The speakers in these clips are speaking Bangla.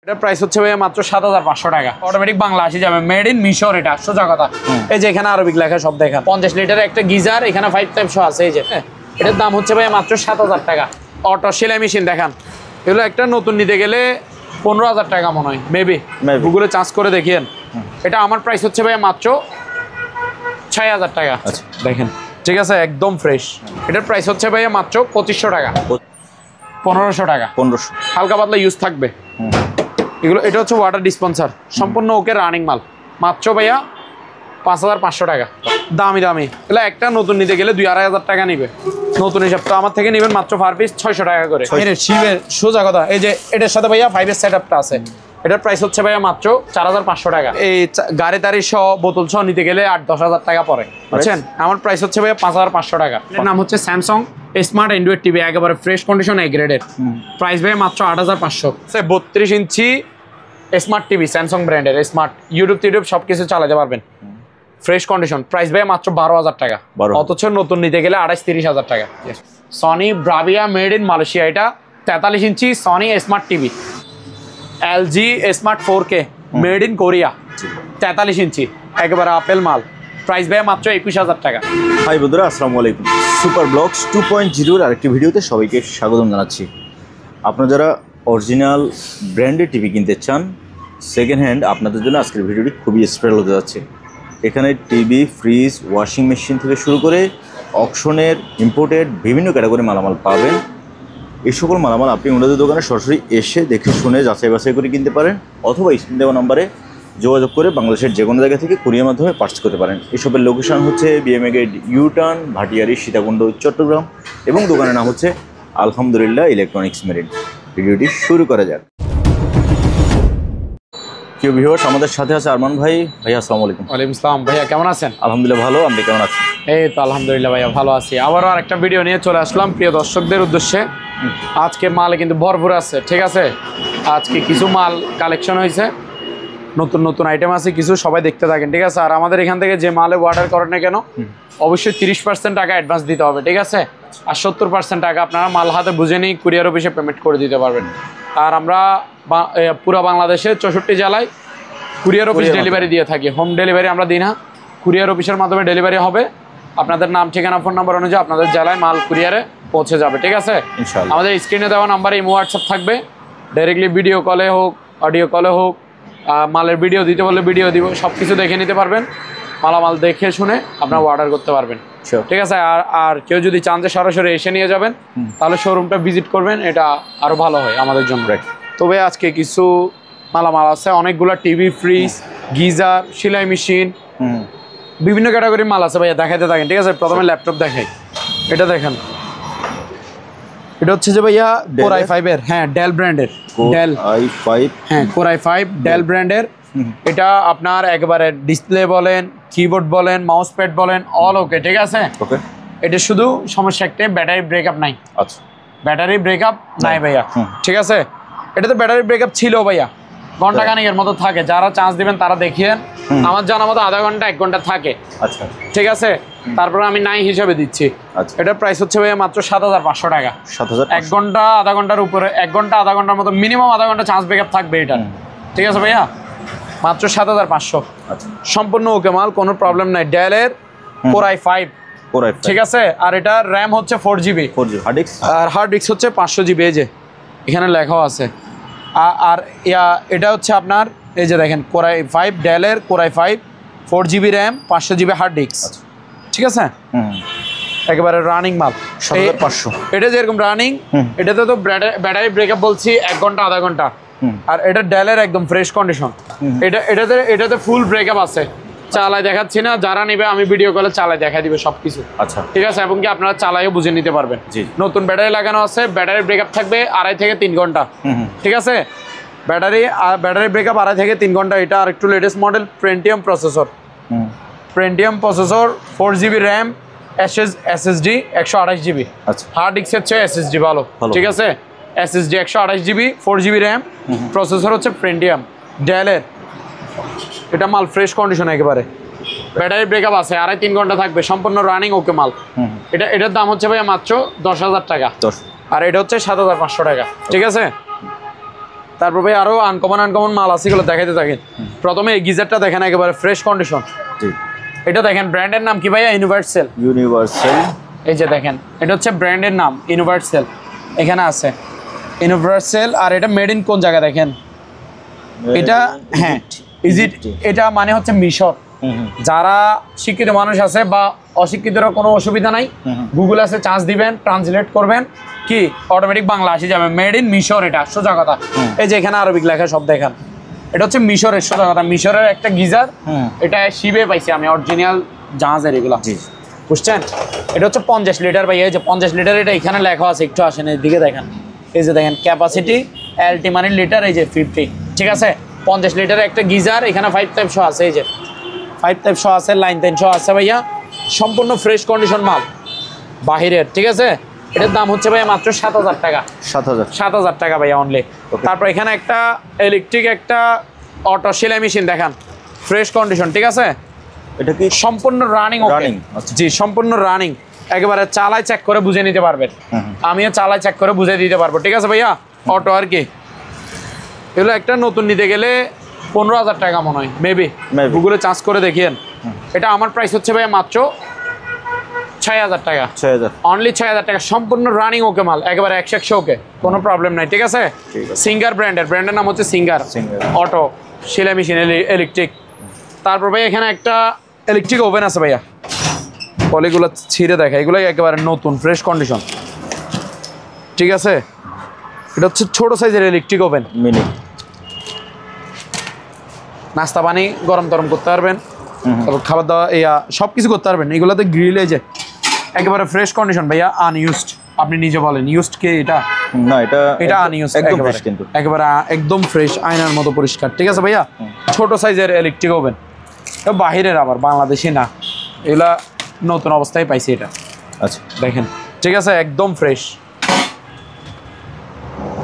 এটার প্রাইস হচ্ছে ভাইয়া মাত্র 7500 টাকা। অটোমেটিক বাংলা আসি যাবে, মেড ইন মিশর। এটা সোজা কথা। এই যে এখানে আরবিক লেখা সব দেখেন। 50 লিটারের একটা গিজার, এখানে 5 টাইপ শো আছে। এই যে এটার দাম হচ্ছে ভাইয়া মাত্র 7000 টাকা। অটো সেলাই মেশিন দেখেন, এগুলো একটা নতুন নিতে গেলে 15000 টাকা মনে হয়, মেবি গুগলে চার্জ করে দেখিয়েন। এটা আমার প্রাইস হচ্ছে ভাইয়া মাত্র 6000 টাকা। দেখেন ঠিক আছে, একদম ফ্রেশ। এটার প্রাইস হচ্ছে ভাইয়া মাত্র 2500 টাকা, 1500 টাকা। 1500 হালকা পাতলা ইউজ থাকবে এগুলো। এটা হচ্ছে ওয়াটার ডিসপেন্সার, সম্পূর্ণ ওকে রানিং মাল। মাত্র ভাইয়া 5500 টাকা। দামি দামি এগুলো একটা নতুন নিতে গেলে 2-2500 টাকা নিবে নতুন হিসাব। তো আমার থেকে নেবেন মাত্র পার পিস 600 টাকা করে। শিবের সোজা কথা। এই যে এটার সাথে ভাইয়া 5 এর সেটআপটা আছে। এটার প্রাইস হচ্ছে ভাইয়া মাত্র 4500 টাকা। এই গাড়ি তারি সহ বোতল সহ নিতে গেলে 8-10,000 টাকা পড়ে, বুঝছেন? আমার প্রাইস হচ্ছে ভাইয়া 5500 টাকা। এর নাম হচ্ছে স্যামসাং স্মার্ট অ্যান্ড্রয়েড টিভি, একেবারে ফ্রেশ কন্ডিশন, এ গ্রেডের। প্রাইস ভাইয়া মাত্র 8500। 32 ইঞ্চি স্মার্ট টিভি, স্যামসাং ব্র্যান্ডের স্মার্ট, ইউটিউব সব কিছু চালাতে পারবেন, ফ্রেশ কন্ডিশন। প্রাইস ভাইয়া মাত্র 12000 টাকা। অথচ নতুন নিতে গেলে 28-30,000 টাকা। Sony Bravia, made in Malaysia. এটা 43 inch Sony smart TV. LG smart 4K, made in Korea, 43 inch, একেবারে আপেল মাল। প্রাইস ভাইয়া মাত্র 21000 টাকা। হাই বন্ধুরা, আসসালামু আলাইকুম। সুপার ব্লগস 2.0 আরেকটি ভিডিওতে সবাইকে স্বাগতম জানাচ্ছি। আপনারা যারা অরিজিনাল ব্র্যান্ডের টিভি কিনতে চান সেকেন্ড হ্যান্ড, আপনাদের জন্য আজকের ভিডিওটি খুবই স্পেশাল হতে যাচ্ছে। এখানে টিভি, ফ্রিজ, ওয়াশিং মেশিন থেকে শুরু করে অকশনের ইম্পোর্টেড বিভিন্ন ক্যাটাগরি মালামাল পাবেন। এই সকল মালামাল আপনি ওনাদের দোকানে সরাসরি এসে দেখে শুনে যাচাই বাছাই করে কিনতে পারেন, অথবা স্ক্রিন দেওয়া নাম্বারে যোগাযোগ করে বাংলাদেশের যে কোনো জায়গা থেকে কুরিয়ার মাধ্যমে পার্চেস করতে পারেন। এসবের লোকেশন হচ্ছে BMA gate, U turn, Bhatiari, Sitakunda, Chattogram, এবং দোকানের নাম হচ্ছে আলহামদুলিল্লাহ ইলেকট্রনিক্স মেরিন। ভিডিওটি শুরু করা যাক। কেউ ভিউয়ার্স, আমাদের সাথে আছে আরমান ভাই। ভাইয়া আসসালামু আলাইকুম। ওয়ালাইকুম আসসালাম। ভাইয়া কেমন আছেন? আলহামদুলিল্লাহ ভালো, আপনি কেমন আছেন? এই তো আলহামদুলিল্লাহ ভাইয়া ভালো আছি। আবারও আরেকটা ভিডিও নিয়ে চলে আসলাম প্রিয় দর্শকদের উদ্দেশ্যে। আজকে মালে কিন্তু ভরপুর আছে, ঠিক আছে? আজকে কিছু মাল কালেকশন হয়েছে, নতুন নতুন আইটেম আছে কিছু, সবাই দেখতে থাকেন, ঠিক আছে? আর আমাদের এখান থেকে যে মালে অর্ডার করেন না কেন, অবশ্যই 30% টাকা অ্যাডভান্স দিতে হবে, ঠিক আছে? আর 70% টাকা আপনারা মাল হাতে বুঝে নিয়ে কুরিয়ার অফিসে পেমেন্ট করে দিতে পারবেন। আর আমরা পুরো বাংলাদেশে 64 জেলায় কুরিয়ার অফিস ডেলিভারি দিয়ে থাকি। হোম ডেলিভারি আমরা দিই না, কুরিয়ার অফিসের মাধ্যমে ডেলিভারি হবে। আপনাদের নাম, ঠিকানা, ফোন নাম্বার অনুযায়ী আপনাদের জেলায় মাল কুরিয়ারে পৌঁছে যাবে, ঠিক আছে? ইনশাআল্লাহ। আমাদের স্ক্রিনে দেওয়া নাম্বারে ইমো, হোয়াটসঅ্যাপ থাকবে। ডাইরেক্টলি ভিডিও কলে হোক, অডিও কলে হোক, মালের ভিডিও দিতে বললে ভিডিও দিব, সব কিছু দেখে নিতে পারবেন। মালামাল দেখে শুনে আপনারা অর্ডার করতে পারবেন, ঠিক আছে? আর কেউ যদি চান যে সরাসরি এসে নিয়ে যাবেন, তাহলে শোরুমটা ভিজিট করবেন, এটা আরও ভালো হয় আমাদের জন্য। তবে আজকে কিছু মালামাল আছে, অনেকগুলো টিভি, ফ্রিজ, গিজার, সেলাই মেশিন, বিভিন্ন ক্যাটাগরির মাল আছে ভাইয়া, দেখাইতে থাকেন, ঠিক আছে? প্রথমে ল্যাপটপ দেখাই। এটা দেখেন, এটা হচ্ছে যে ভাইয়া Core i5 এর, হ্যাঁ ডেল ব্র্যান্ডের, ডেল i5, হ্যাঁ Core i5 ডেল ব্র্যান্ডের। এটা আপনার একেবারে ডিসপ্লে বলেন, কিবোর্ড বলেন, মাউস প্যাড বলেন, অল ওকে, ঠিক আছে? ওকে। এটা শুধু সমস্যা একটাই, ব্যাটারি ব্রেকআপ নাই। আচ্ছা, ব্যাটারি ব্রেকআপ নাই ভাইয়া, ঠিক আছে? এটাতে ব্যাটারি ব্রেকআপ ছিল ভাইয়া, ঘন্টা খানিকের মতো থাকে। যারা চান্স দিবেন তারা দেখিয়েন, আমার জানা মতো আধা ঘন্টা 1 ঘন্টা থাকে। আচ্ছা, ঠিক আছে? তারপরে আমি নাই হিসাবে দিচ্ছি। এটার প্রাইস হচ্ছে ভাইয়া মাত্র 7500 টাকা। 1 ঘন্টা আধা ঘন্টার উপরে, 1 ঘন্টা আধা ঘন্টার মতো, মিনিমাম আধা ঘন্টা চান্স ব্রেকআপ থাকবে এটা, ঠিক আছে ভাইয়া? মাত্র 7500। সম্পূর্ণ ওকে মাল, কোনো প্রবলেম নাই। ডেলের Core i5, ঠিক আছে? আর এটা র্যাম হচ্ছে 4GB, আর হার্ড ডিস্ক হচ্ছে 500GB। এই যে এখানে লেখাও আছে। আর এটা হচ্ছে আপনার, এই যে দেখেন Core i5, ডেলের Core i5, 4GB RAM, 500GB hard disk, ঠিক আছে? একেবারে রানিং মাল। 7500। এটা যেরকম রানিং, এটাতে তো ব্যাটারি ব্রেকআপ বলছি 1 ঘন্টা আধা ঘন্টা। আর এটা ডেলের একদম ফ্রেশ কন্ডিশন। এটাতে ফুল ব্রেকআপ আছে, চালায় দেখাচ্ছি না, যারা নেবে আমি ভিডিও কলে চালায় দেখা দিবে সবকিছু। আচ্ছা, ঠিক আছে? এবং কি আপনারা চালাইও বুঝে নিতে পারবেন। নতুন ব্যাটারি লাগানো আছে, ব্যাটারি ব্রেকআপ থাকবে 2.5 থেকে 3 ঘন্টা, ঠিক আছে? ব্যাটারি ব্রেকআপ 2.5 থেকে 3 ঘন্টা। এটা আর একটু latest model, Pentium processor, 4GB RAM, SSD 128GB, hard disk হচ্ছে SSD ভালো, ঠিক আছে? SSD 128GB, 4GB RAM, processor হচ্ছে পেন্টিয়াম ডেলের। এটা মাল ফ্রেশ কন্ডিশন একেবারে, ব্যাটারি ব্রেকআপ আছে 2.5-3 ঘন্টা থাকবে, সম্পূর্ণ রানিং ওকে মাল। এটার দাম হচ্ছে ভাইয়া মাত্র 10000 টাকা। আর এটা হচ্ছে 7500 টাকা, ঠিক আছে? তারপর ভাই আরো আনকমন মাল আছে, এগুলো দেখাইতে থাকেন। প্রথমে এই গিজারটা দেখেন, একেবারে ফ্রেশ কন্ডিশন। জি, এটা দেখেন ব্র্যান্ডের নাম কি ভাইয়া? ইউনিভার্সাল। ইউনিভার্সাল। এই যে দেখেন, এটা হচ্ছে ব্র্যান্ডের নাম ইউনিভার্সাল, এখানে আছে ইউনিভার্সাল। আর এটা মেড ইন কোন জায়গা দেখেন? এটা হ্যাঁ ইজিপ্ট। এটা মানে হচ্ছে মিশর। যারা শিক্ষিত মানুষ আছে বা অশিক্ষিতরা কোনো অসুবিধা নাই, গুগল আছে, চার্জ দিবেন, ট্রান্সলেট করবেন, কি অটোমেটিক বাংলা আসে যাবে। মেড ইন মিশর, এটা সোজা কথা। এই যে এখানে আরবিক লেখা সব দেখেন, এটা হচ্ছে মিশরের, সোজা কথা মিশরের একটা গিজার। এটা শিবে পাইছি আমি, অরিজিনাল জাহাজের এগুলা, বুঝছেন? এটা হচ্ছে 50 লিটার ভাই। এই যে 50 লিটার, এটা এখানে লেখা আছে, একটু আসেন এদিকে দেখেন। এই যে দেখেন ক্যাপাসিটি এলটি মানে লিটার, এই যে 50, ঠিক আছে? 50 লিটারের একটা গিজার, এখানে 5 টাইপ শো আছে, এই যে 5 টাইপ শো আছে, লাইন 3 শো আছে ভাইয়া। সম্পূর্ণ ফ্রেশ কন্ডিশন মাল বাহিরের, ঠিক আছে? এটার দাম হচ্ছে ভাইয়া মাত্র 7,000 টাকা। 7,000 টাকা ভাইয়া অনলি। তারপর এখানে একটা ইলেকট্রিক একটা অটো সেলাই মেশিন দেখান, ফ্রেশ কন্ডিশন, ঠিক আছে? এটা কি সম্পূর্ণ রানিং? জি, সম্পূর্ণ রানিং, একেবারে চালায় চেক করে বুঝে নিতে পারবেন। আমিও চালায় চেক করে বুঝে দিতে পারবো, ঠিক আছে ভাইয়া? অটো আর কি, এগুলো একটা নতুন নিতে গেলে 15,000 টাকা মনে হয়, মেবি গুগলে চার্জ করে দেখিয়েন। এটা আমার প্রাইস হচ্ছে ভাইয়া মাত্র 6,000 টাকা। 6,000 অনলি, 6,000 টাকা। সম্পূর্ণ রানিং ওকে মাল, একেবারে 100 ওকে, কোনো প্রবলেম নাই, ঠিক আছে? সিঙ্গার ব্র্যান্ডের নাম হচ্ছে সিঙ্গার অটো সেলাই মেশিন ইলেকট্রিক। তারপর ভাই এখানে একটা ইলেকট্রিক ওভেন আছে ভাইয়া, পলিগুলো ছিঁড়ে দেখা, এগুলো একেবারে নতুন ফ্রেশ কন্ডিশন, ঠিক আছে? এটা হচ্ছে ছোট সাইজের ইলেকট্রিক ওভেন, মিনি। নাস্তা পানি গরম টরম করতে পারবেন, তারপর খাবার দাওয়া সব কিছু করতে পারবেন। এগুলোতে গ্রিল, এই যে একেবারে ফ্রেশ কন্ডিশন ভাইয়া, আনইউজড। আপনি নিজে বলেন ইউজড কে? এটা না, এটা আনইউজড, একদম ফ্রেশ, কিন্তু একেবারে একদম ফ্রেশ, আয়নার মতো পরিষ্কার, ঠিক আছে ভাইয়া? ছোট সাইজের ইলেকট্রিক ওভেন, এটা বাহিরের, আবার বাংলাদেশি না, এগুলা নতুন অবস্থায় পাইছি এটা। আচ্ছা, দেখেন, ঠিক আছে, একদম ফ্রেশ।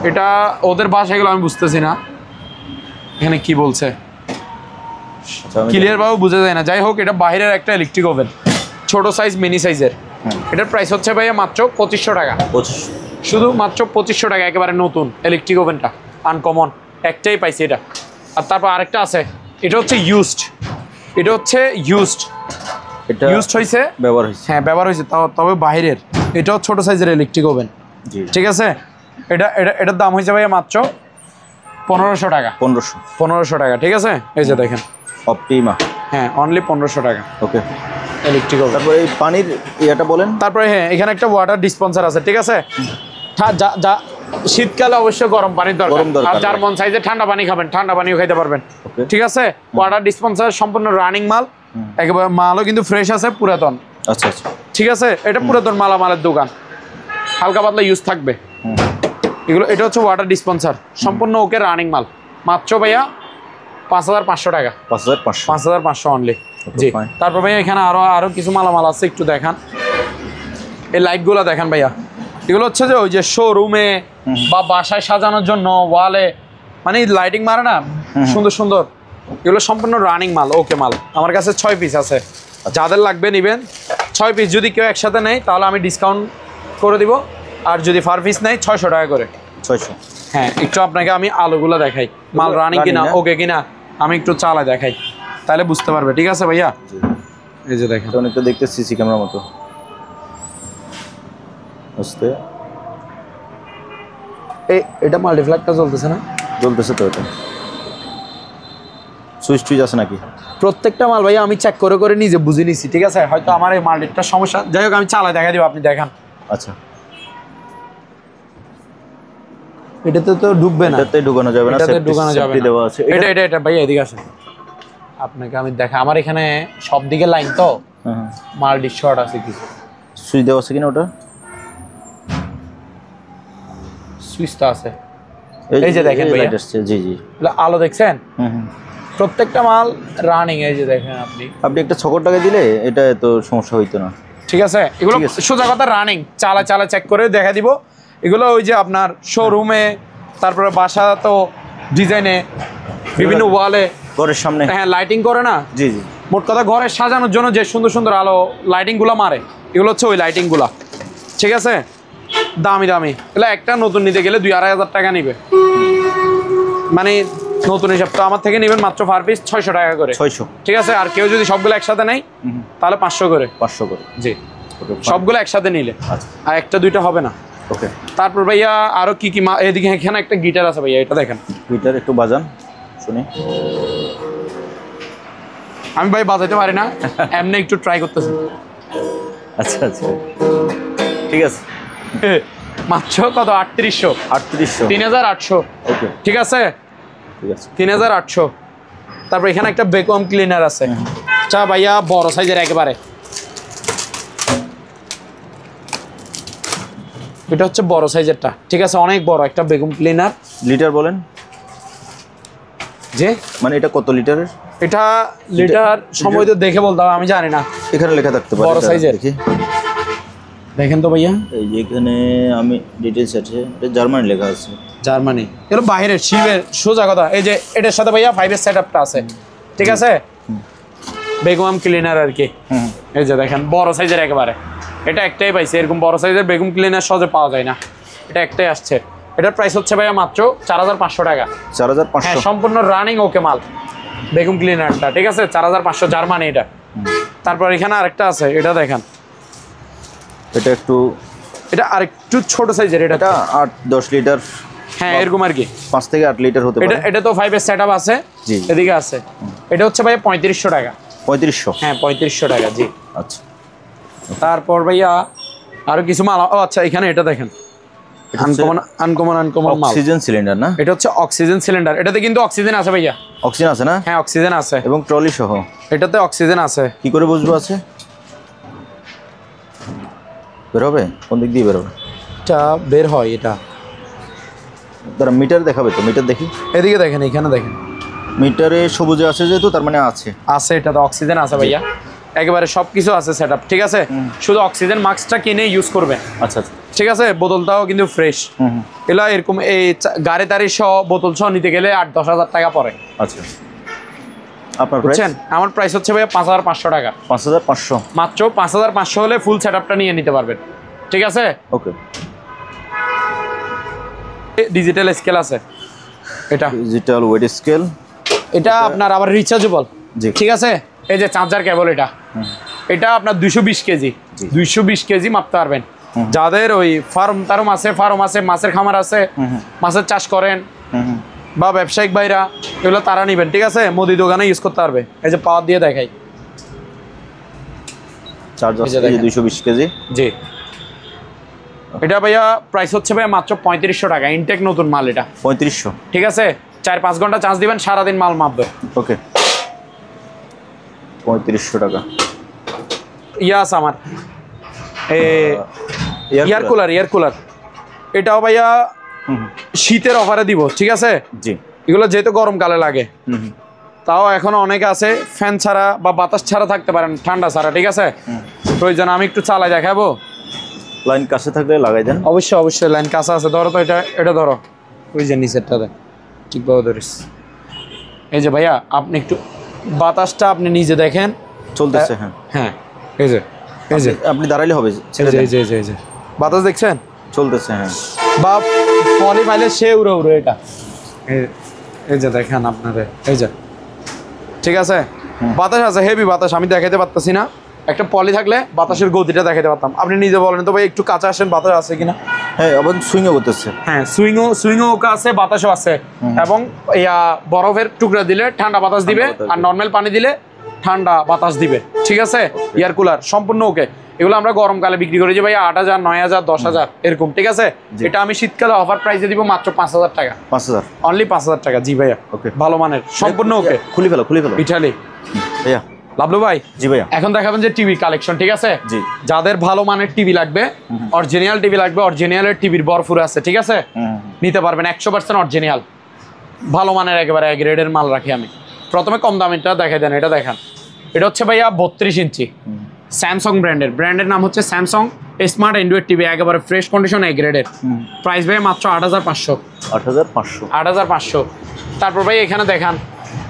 এটা ওদের ভাষাগুলো আমি বুঝতেছি না, এখানে কি বলছে ক্লিয়ার ভাবে বোঝা যায় না। যাই হোক, এটা বাইরের একটা ইলেকট্রিক ওভেন, ছোট সাইজ, মিনি সাইজের। এটার প্রাইস হচ্ছে ভাইয়া মাত্র 2500 টাকা। শুধু মাত্র 2500 টাকা, একেবারে নতুন ইলেকট্রিক ওভেনটা, আনকমন, একটাই পাইছি এটা। আর তারপর আরেকটা আছে, এটা হচ্ছে ইউজড। এটা হচ্ছে ইউজড, এটা ইউজড হয়েছে, ব্যবহার হয়েছে, হ্যাঁ ব্যবহার হয়েছে, তবে বাইরের। এটাও ছোট সাইজের ইলেকট্রিক ওভেন, ঠিক আছে? এটার দাম হয়েছে ভাইয়া মাত্র 1500 টাকা। 1500 টাকা, ঠিক আছে? এই যে দেখেন অপটিমা, হ্যাঁ অনলি 1500 টাকা। ওকে, ইলেকট্রিক ওভেন। তারপরে এই পানির এটা বলেন। তারপরে হ্যাঁ, এখানে একটা ওয়াটার ডিসপেন্সার আছে, ঠিক আছে? শীতকালে অবশ্যই গরম পানির দরকার, আর যার মন চাইছে ঠান্ডা পানি খাবেন, ঠান্ডা পানিও খাইতে পারবেন, ঠিক আছে? ওয়াটার ডিসপেন্সার সম্পূর্ণ রানিং মাল, একেবারে মালও কিন্তু ফ্রেশ আছে, পুরাতন। আচ্ছা আচ্ছা, ঠিক আছে? এটা পুরাতন মালামালের দোকান, হালকা পাতলা ইউজ থাকবে এগুলো। এটা হচ্ছে ওয়াটার ডিসপেন্সার, সম্পূর্ণ ওকে রানিং মাল, মাত্র ভাইয়া 5,500 টাকা। 5,500 অনলি, জি। তারপর ভাইয়া এখানে আরো কিছু মালামাল আছে, একটু দেখান। এই লাইটগুলো দেখেন ভাইয়া, এগুলো হচ্ছে যে ওই যে শোরুমে বা বাসায় সাজানোর জন্য ওয়ালে মানে লাইটিং মারে না, সুন্দর সুন্দর, এগুলো সম্পূর্ণ রানিং মাল, ওকে মাল। আমার কাছে 6 পিস আছে, যাদের লাগবে নেবেন। 6 পিস যদি কেউ একসাথে নেয় তাহলে আমি ডিসকাউন্ট করে দিব, আর যদি পার পিস নেয় 600 টাকা করে। 600, হ্যাঁ। একটু আপনাকে আমি আলোগুলো দেখাই, মাল রানিং কিনা, ওকে কিনা, আমি একটু চালাই দেখাই, তাহলে বুঝতে পারবে, ঠিক আছে ভাইয়া? এই যে দেখেন, অনেকটা দেখতে সিসি ক্যামেরার মতো। আস্তে, এটা মাল্টিফ্ল্যাগটা চলতেছে না? জ্বলতেছে তো। এটা সুইচ আছে নাকি? প্রত্যেকটা মাল ভাইয়া আমি চেক করে করে নিজে বুঝে নিছি, ঠিক আছে? হয়তো আমার এই মাল্টিটার সমস্যা, যাই হোক আমি চালাই দেখা দিব, আপনি দেখান। আচ্ছা, এটাতে তো ঢুকবে না, এটাতে ঢুকানো যাবে না, এটাতে ঢুকানো যাবে না, দেওয়া আছে। এটা ভাইয়া এদিকে আসেন, আপনাকে আমি দেখা। আমার এখানে সব দিকে লাইন তো, মাল্টি শর্ট আছে কিছু। সুইচ দেওয়া আছে কিনা? ওটা সুইচ তো আছে, এই যে দেখেন ভাইয়া, জি জি, আলো দেখছেন? প্রত্যেকটা মাল রানিং, এই যে দেখেন। আপনি একটা 6 টাকা দিলে এটা এত সমস্যা হইতো না, ঠিক আছে? এগুলো সোজা কথা রানিং, চালা চেক করে দেখা দিব। এগুলো ওই যে আপনার শোরুমে, তারপরে বাসা তো ডিজাইনে, বিভিন্ন ওয়ালে, ঘরের সামনে, হ্যাঁ লাইটিং করে না, জি জি। মোট কথা ঘরে সাজানোর জন্য যে সুন্দর সুন্দর আলো লাইটিংগুলো মারে, এগুলো হচ্ছে ওই লাইটিংগুলা, ঠিক আছে? দামি দামি, এগুলো একটা নতুন নিতে গেলে 2-2,500 টাকা নিবে। মানে নতুন হিসাব তো আমার থেকে নেবেন মাত্র পার পিস 600 টাকা করে। 600। ঠিক আছে, আর কেউ যদি সবগুলো একসাথে নেয় তাহলে 500 করে। 500 করে। জি, ওকে, সবগুলো একসাথে নিলে। আচ্ছা, আর একটা দুইটা হবে না। ওকে। তারপর ভাইয়া আরো কি কি এদিকে এখানে একটা গিটার আছে ভাইয়া, এটা দেখেন। গিটার একটু বাজান শুনি। আমি ভাই বাজাইতে পারি না, এমনি একটু ট্রাই করতেছি। আচ্ছা আচ্ছা, ঠিক আছে। মাত্র কত? 3800। 3800। 3800। ওকে, ঠিক আছে, ঠিক আছে। 3800। তারপর এখানে একটা ভ্যাকুয়াম ক্লিনার আছে। আচ্ছা ভাইয়া, বড় সাইজের একেবারে। এটা হচ্ছে বড় সাইজেরটা। ঠিক আছে, অনেক বড় একটা ভ্যাকুয়াম ক্লিনার। লিটার বলেন যে মানে এটা কত লিটারের? এটা লিটার সময় তো দেখে বলতে হবে, আমি জানি না। এখানে লেখা থাকতে পারে, বড় সাইজের। দেখি, দেখেন তো ভাইয়া, এই যে এখানে আমি ডিটেইলস আছে, এটা জার্মানি লেখা আছে। জার্মানি। এগুলো বাইরের শিবের সোজা কথা। এই যে এটার সাথে ভাইয়া 5 এর সেটআপটা আছে। ঠিক আছে, ভ্যাকুয়াম ক্লিনার আর কি। এই যে দেখেন বড় সাইজের একেবারে। এটা একটাই পাইছে, এরকম বড় সাইজের ভ্যাকুয়াম ক্লিনার সহজে পাওয়া যায় না। এটা একটাই আসছে। এটার প্রাইস হচ্ছে ভাইয়া মাত্র 4500 টাকা। 4500। হ্যাঁ, সম্পূর্ণ রানিং ওকে মাল ভ্যাকুয়াম ক্লিনারটা। ঠিক আছে, 4500 জার্মানি এটা। তারপর এখানে আরেকটা আছে, এটা দেখেন। এটা একটু, এটা আরেকটু ছোট সাইজের। এটা 8-10 লিটার। হ্যাঁ, এরকম আর কি। 5 থেকে 8 লিটার হতে পারে। এটা তো 5 এর সেটআপ আছে। জি, এদিকে আছে। এটা হচ্ছে ভাইয়া 3500 টাকা। 3500। হ্যাঁ, 3500 টাকা। জি। আচ্ছা, তারপর ভাইয়া আরো কিছু মাল। ও আচ্ছা, এখানে এটা দেখেন, আনকমন মাল। অক্সিজেন সিলিন্ডার না? এটা হচ্ছে অক্সিজেন সিলিন্ডার। এটাতে কিন্তু অক্সিজেন আছে ভাইয়া। অক্সিজেন আছে না? হ্যাঁ, অক্সিজেন আছে এবং ট্রলি সহ এটাতে অক্সিজেন আছে। কি করে বুঝবো আছে? বের হবে কোন দিক দিয়ে বের হবে? এটা বের হয়। এটা দাঁড়া, মিটার দেখাবে তো, মিটার দেখি। এদিকে দেখেন, এখানে দেখেন, মিটারে সবুজে আছে যেহেতু তার মানে আছে। এটাতে অক্সিজেন আছে ভাইয়া। একেবারে সবকিছু আছে সেটআপ। ঠিক আছে, শুধু অক্সিজেন মাস্কটা কিনে ইউজ করবেন। আচ্ছা আচ্ছা, ঠিক আছে, বোতলটাও কিন্তু ফ্রেশ। এলা এরকম এই গাড়ি তাড়ি সহ বোতল সহ নিতে গেলে 8-10 হাজার টাকা পড়ে। আচ্ছা, আপনার প্রাইস? বুঝছেন, আমার প্রাইস হচ্ছে ভাইয়া 5500 টাকা। 5500। মাত্র 5500 হলে ফুল সেটআপটা নিয়ে নিতে পারবেন। ঠিক আছে, ওকে। ডিজিটাল স্কেল আছে। এটা ডিজিটাল ওয়েট স্কেল। এটা আপনার আবার রিচার্জেবল। জি, ঠিক আছে, এই যে চার্জার কেবল, এটা আপনার 220 কেজি। 220 কেজি মাপতে পারবেন। যাদের ওই ফার্ম আছে, মাছের খামার আছে, মাছের চাষ করেন, বা ব্যবসায়িক ভাইরা, এগুলো তারা নিবেন। ঠিক আছে, মুদি দোকানে ইউজ করতে পারবে। এই যে পাওয়ার দিয়ে দেখাই, চার্জার 220 কেজি। জি। এটা ভাইয়া প্রাইস হচ্ছে ভাইয়া মাত্র 3500 টাকা। ইনটেক নতুন মাল এটা। 3500। ঠিক আছে, 4-5 ঘন্টা চার্জ দিবেন, সারাদিন মাল মাপবে। ওকে, 3500 টাকা। ইয়াস আমার এয়ার কুলার। এটাও ভাইয়া শীতের অফারে দিব। ঠিক আছে, জি। এগুলো যেহেতু গরমকালে লাগে, তাও এখনো অনেকে আছে ফ্যান ছাড়া বা বাতাস ছাড়া থাকতে পারেন, ঠান্ডা ছাড়া। ঠিক আছে, প্রয়োজন আমি একটু চালাই দেখাবো। লাইন কাছে থাকলে লাগাই দেন। অবশ্যই লাইন কাছে আছে। ধরো তো, এটা ধরো, ওই যে নিচেরটাতে ঠিকভাবে ধরিস। এই যে ভাইয়া, আপনি একটু বাতাসটা আপনি নিজে দেখেন চলতেছে। হ্যাঁ হ্যাঁ, এই যে আপনি দাঁড়াইলে হবে। এই যে বাতাস দেখছেন চলতেছে। হ্যাঁ, বা পলি পাইলে সে উড়ে এটা। এই যে দেখেন আপনারে, এই যে। ঠিক আছে, বাতাস আছে, হেভি বাতাস। আমি দেখাইতে পারতেছি না। একটা পলি থাকলে বাতাসের গতিটা দেখাইতে পারতাম। আপনি নিজে বলেন তো ভাই, একটু কাছে আসেন, বাতাস আছে কিনা। হ্যাঁ, আবার সুইংও করতেছে। হ্যাঁ, সুইংও ওকে আছে, বাতাসও আছে। এবং বরফের টুকরা দিলে ঠান্ডা বাতাস দিবে, আর নর্মাল পানি দিলে ঠান্ডা বাতাস দিবে। ঠিক আছে, এয়ার কুলার সম্পূর্ণ ওকে। এগুলো আমরা গরমকালে বিক্রি করি যে ভাই 8000, 9000, 10000 এরকম। ঠিক আছে, এটা আমি শীতকালে অফার প্রাইসে দিব মাত্র 5000 টাকা। 5000 অনলি 5000 টাকা। জি ভাইয়া, ওকে, ভালো মানের, সম্পূর্ণ ওকে। খুলে ফেলো ইটালি ভাইয়া। লাভলু ভাই, জি ভাইয়া, এখন দেখাবেন যে টিভি কালেকশন। ঠিক আছে, জি। যাদের ভালো মানের টিভি লাগবে, অরিজিনাল টিভি লাগবে, অরিজিনালের টিভির ভরপুর আছে। ঠিক আছে, নিতে পারবেন। 100% অরিজিনাল, ভালো মানের, একেবারে এ গ্রেডের মাল রাখি আমি। প্রথমে কম দামিটা দেখাই দেন। এটা দেখেন, এটা হচ্ছে ভাইয়া 32 ইঞ্চি স্যামসাং ব্র্যান্ডের নাম হচ্ছে স্যামসাং স্মার্ট অ্যান্ড্রয়েড টিভি, একেবারে ফ্রেশ কন্ডিশন, এ গ্রেডের। প্রাইস ভাই মাত্র 8500। 8500। তারপর ভাই এখানে দেখান,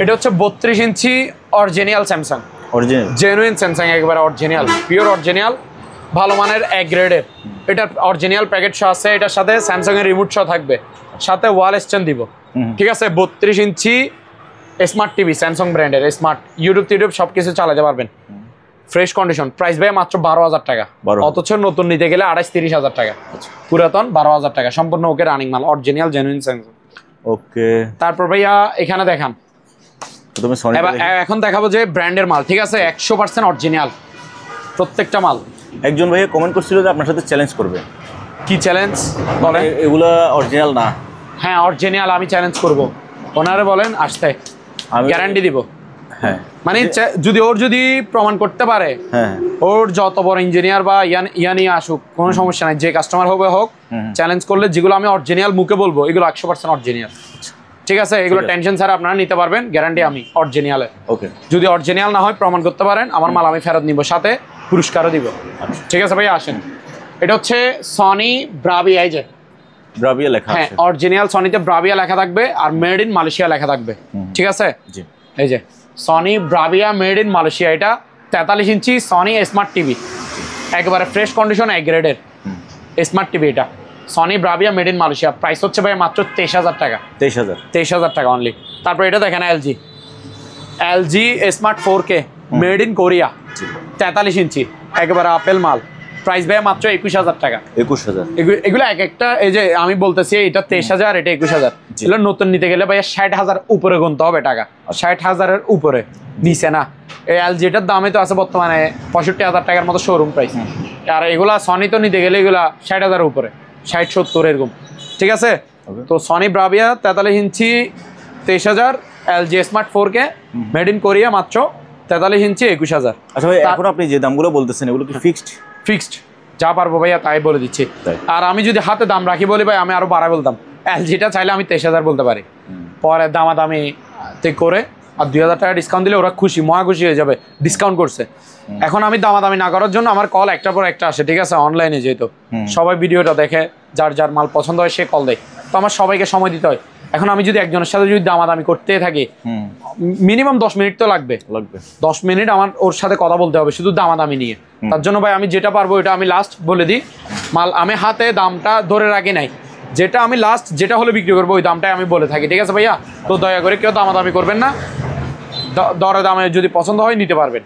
এটা হচ্ছে 32 ইঞ্চি অরিজিনাল স্যামসাং, জেনুইন স্যামসাং, একেবারে অরিজিনাল, পিওর অরিজিনাল, ভালো মানের, এ গ্রেডের। এটার অরিজিনাল প্যাকেট সহ আছে। এটার সাথে স্যামসাং এর রিমোট সহ থাকবে, সাথে ওয়াল স্ট্যান্ড দিব। ঠিক আছে 32 ইঞ্চি স্মার্ট টিভি স্যামসাং ব্র্যান্ডের স্মার্ট ইউটিউব সবকিছু চালাতে পারবেন ফ্রেশ কন্ডিশন প্রাইস ভাই মাত্র 12,000 টাকা অথচ নতুন নিতে গেলে 28-30,000 টাকা পুরাতন 12,000 টাকা সম্পূর্ণ ওকে রানিং মাল অরিজিনাল জেনুইন স্যামসাং ওকে তারপর ভাইয়া এখানে দেখান তুমি সনি এখন দেখাবো যে ব্র্যান্ডের মাল ঠিক আছে 100% অরিজিনাল প্রত্যেকটা মাল একজন ভাইয়া কমেন্ট করছিল যে আপনার সাথে চ্যালেঞ্জ করবে কি চ্যালেঞ্জ বলেন এগুলা অরিজিনাল না হ্যাঁ অরিজিনাল আমি চ্যালেঞ্জ করব ওনারে বলেন আসতে আমি গ্যারান্টি দিব হ্যাঁ মানে যদি প্রমাণ করতে পারে হ্যাঁ ওর যত বড় ইঞ্জিনিয়ার বা ইয়ানি আসুক কোনো সমস্যা নাই যে কাস্টমার হবে হোক চ্যালেঞ্জ করলে যেগুলো আমি অরিজিনাল মুখে বলবো এগুলো 100% অরিজিনাল ঠিক আছে এগুলো টেনশন ছাড়া আপনারা নিতে পারবেন গ্যারান্টি আমি অরিজিনালে ওকে যদি অরিজিনাল না হয় প্রমাণ করতে পারেন আমার মাল আমি ফেরত নিব সাথে পুরস্কারও দিব ঠিক আছে ভাই আসেন এটা হচ্ছে সনি ব্রাভিয়া এই যে ব্রাভিয়া লেখা আছে হ্যাঁ অরিজিনাল সনিতে ব্রাভিয়া লেখা থাকবে আর মেড ইন মালয়েশিয়া লেখা থাকবে ঠিক আছে জি এই যে Sony Bravia made in Malaysia এটা 43 ইঞ্চি সনি স্মার্ট টিভি একবারে ফ্রেশ কন্ডিশন এক গ্রেডের স্মার্ট টিভি এটা Sony Bravia made in Malaysia price হচ্ছে ভাই মাত্র 23,000 টাকা 23,000 টাকা অনলি তারপর এটা দেখেন LG smart 4K made in Korea 43 ইঞ্চি একবারে আপেল মাল প্রাইস ভাই মাত্র 21,000 টাকা 21,000 এগুলো এক একটা এই যে আমি বলতেছি এটা 23,000 এটা 21,000 এগুলো নতুন নিতে গেলে ভাই 60,000 উপরে গুনতে হবে টাকা 60,000 এর উপরে নিচে না এই এলজিটার দামে তো আছে বর্তমানে 65,000 টাকার মতো শোরুম প্রাইস আর এগুলা সনি তো নিতে গেলে এগুলা 60,000 এর উপরে 60-70 এরকম ঠিক আছে তো Sony Bravia 43 inch 23,000 LG smart 4K made in Korea মাত্র 43 ইঞ্চি 21,000 আচ্ছা ভাই এখন আপনি যে দামগুলো বলতেছেন এগুলো কি ফিক্সড যা পারবো ভাইয়া তাই বলে দিচ্ছি আর আমি যদি হাতে দাম রাখি বলি ভাই আমি আরো বাড়া বলতাম এলজিটা চাইলে আমি 23,000 বলতে পারি পরে দামাদামি করে আর 2,000 টাকা ডিসকাউন্ট দিলে ওরা খুশি মহা খুশি হয়ে যাবে ডিসকাউন্ট করছে এখন আমি দামাদামি না করার জন্য আমার কল একটার পর একটা আসে ঠিক আছে অনলাইনে যেহেতু সবাই ভিডিওটা দেখে যার মাল পছন্দ হয় সে কল দেয় তো আমার সবাইকে সময় দিতে হয় এখন আমি যদি একজনের সাথে যদি দামাদামি করতে থাকি মিনিমাম 10 মিনিট তো লাগবে 10 মিনিট আমার ওর সাথে কথা বলতে হবে শুধু দামাদামি নিয়ে তার জন্য ভাই আমি যেটা পারবো এটা আমি লাস্ট বলে দিই মাল আমি হাতে দামটা ধরে রাখি নাই যেটা আমি লাস্ট যেটা হলে বিক্রি করবো ওই দামটাই আমি বলে থাকি ঠিক আছে ভাইয়া তো দয়া করে কেউ দামাদামি করবেন না দরে দামে যদি পছন্দ হয় নিতে পারবেন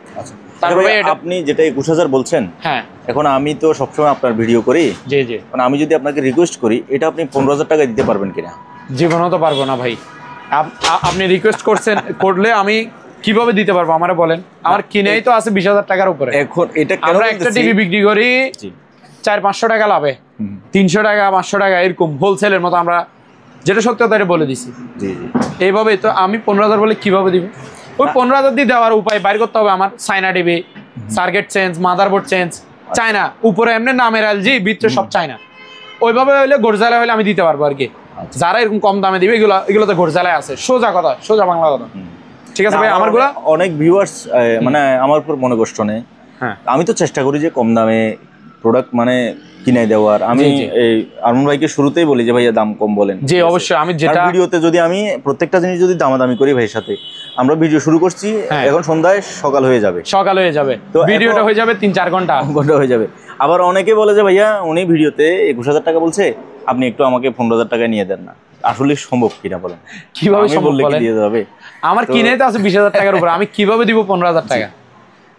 তারপরে আপনি যেটা 21,000 বলছেন হ্যাঁ এখন আমি তো সবসময় আপনার ভিডিও করি জি জি মানে আমি যদি আপনাকে রিকোয়েস্ট করি এটা আপনি 15,000 টাকা দিতে পারবেন কিনা জীবনও তো পারবো না ভাই আপনি রিকোয়েস্ট করলে আমি কিভাবে দিতে পারবো আমারে বলেন আমার কিনেই তো আছে 20,000 টাকার উপরে এখন এটা আমরা একটা টিভি বিক্রি করি 400-500 টাকা লাভে 300 টাকা 500 টাকা এরকম হোলসেলের মতো আমরা যেটা সত্য তাই বলে দিছি এইভাবে তো আমি 15,000 বলে কিভাবে দিব ওই 15,000 দিয়ে দেওয়ার উপায় বাইর করতে হবে আমার China TV circuit change motherboard change China উপরে এমনি নামের এলজি ভিতরে সব চায়না ওইভাবে হইলে গোরজালা হলে আমি দিতে পারবো আর কি যারা এরকম কম দামে দিবে এগুলোতে গোরজালায় আছে সোজা কথা সোজা বাংলা কথা ঠিক আছে ভাই আমারগুলো অনেক ভিউয়ার্স মানে আমার উপর মনে কষ্ট নেই আমি তো চেষ্টা করি যে কম দামে প্রোডাক্ট মানে কিনে দেওয়ার আমি এই আরমান ভাইকে শুরুতেই বলি যে ভাইয়া দাম কম বলেন জি অবশ্যই আমি যেটা ভিডিওতে যদি আমি প্রত্যেকটা জিনিস যদি দামাদামি করি ভাইয়ের সাথে আমরা ভিডিও শুরু করছি এখন সন্ধ্যায় সকাল হয়ে যাবে তো ভিডিওটা হয়ে যাবে 3-4 ঘন্টা হয়ে যাবে আবার অনেকে বলে যে ভাইয়া উনি ভিডিওতে 21,000 টাকা বলছে আপনি একটু আমাকে 15,000 টাকা নিয়ে দেন না আসলে সম্ভব কিনা বলেন কিভাবে সম্ভব বলেন দিয়ে যাবে আমার কিনে তো আছে 20,000 টাকার উপরে আমি কিভাবে দিব 15,000 টাকা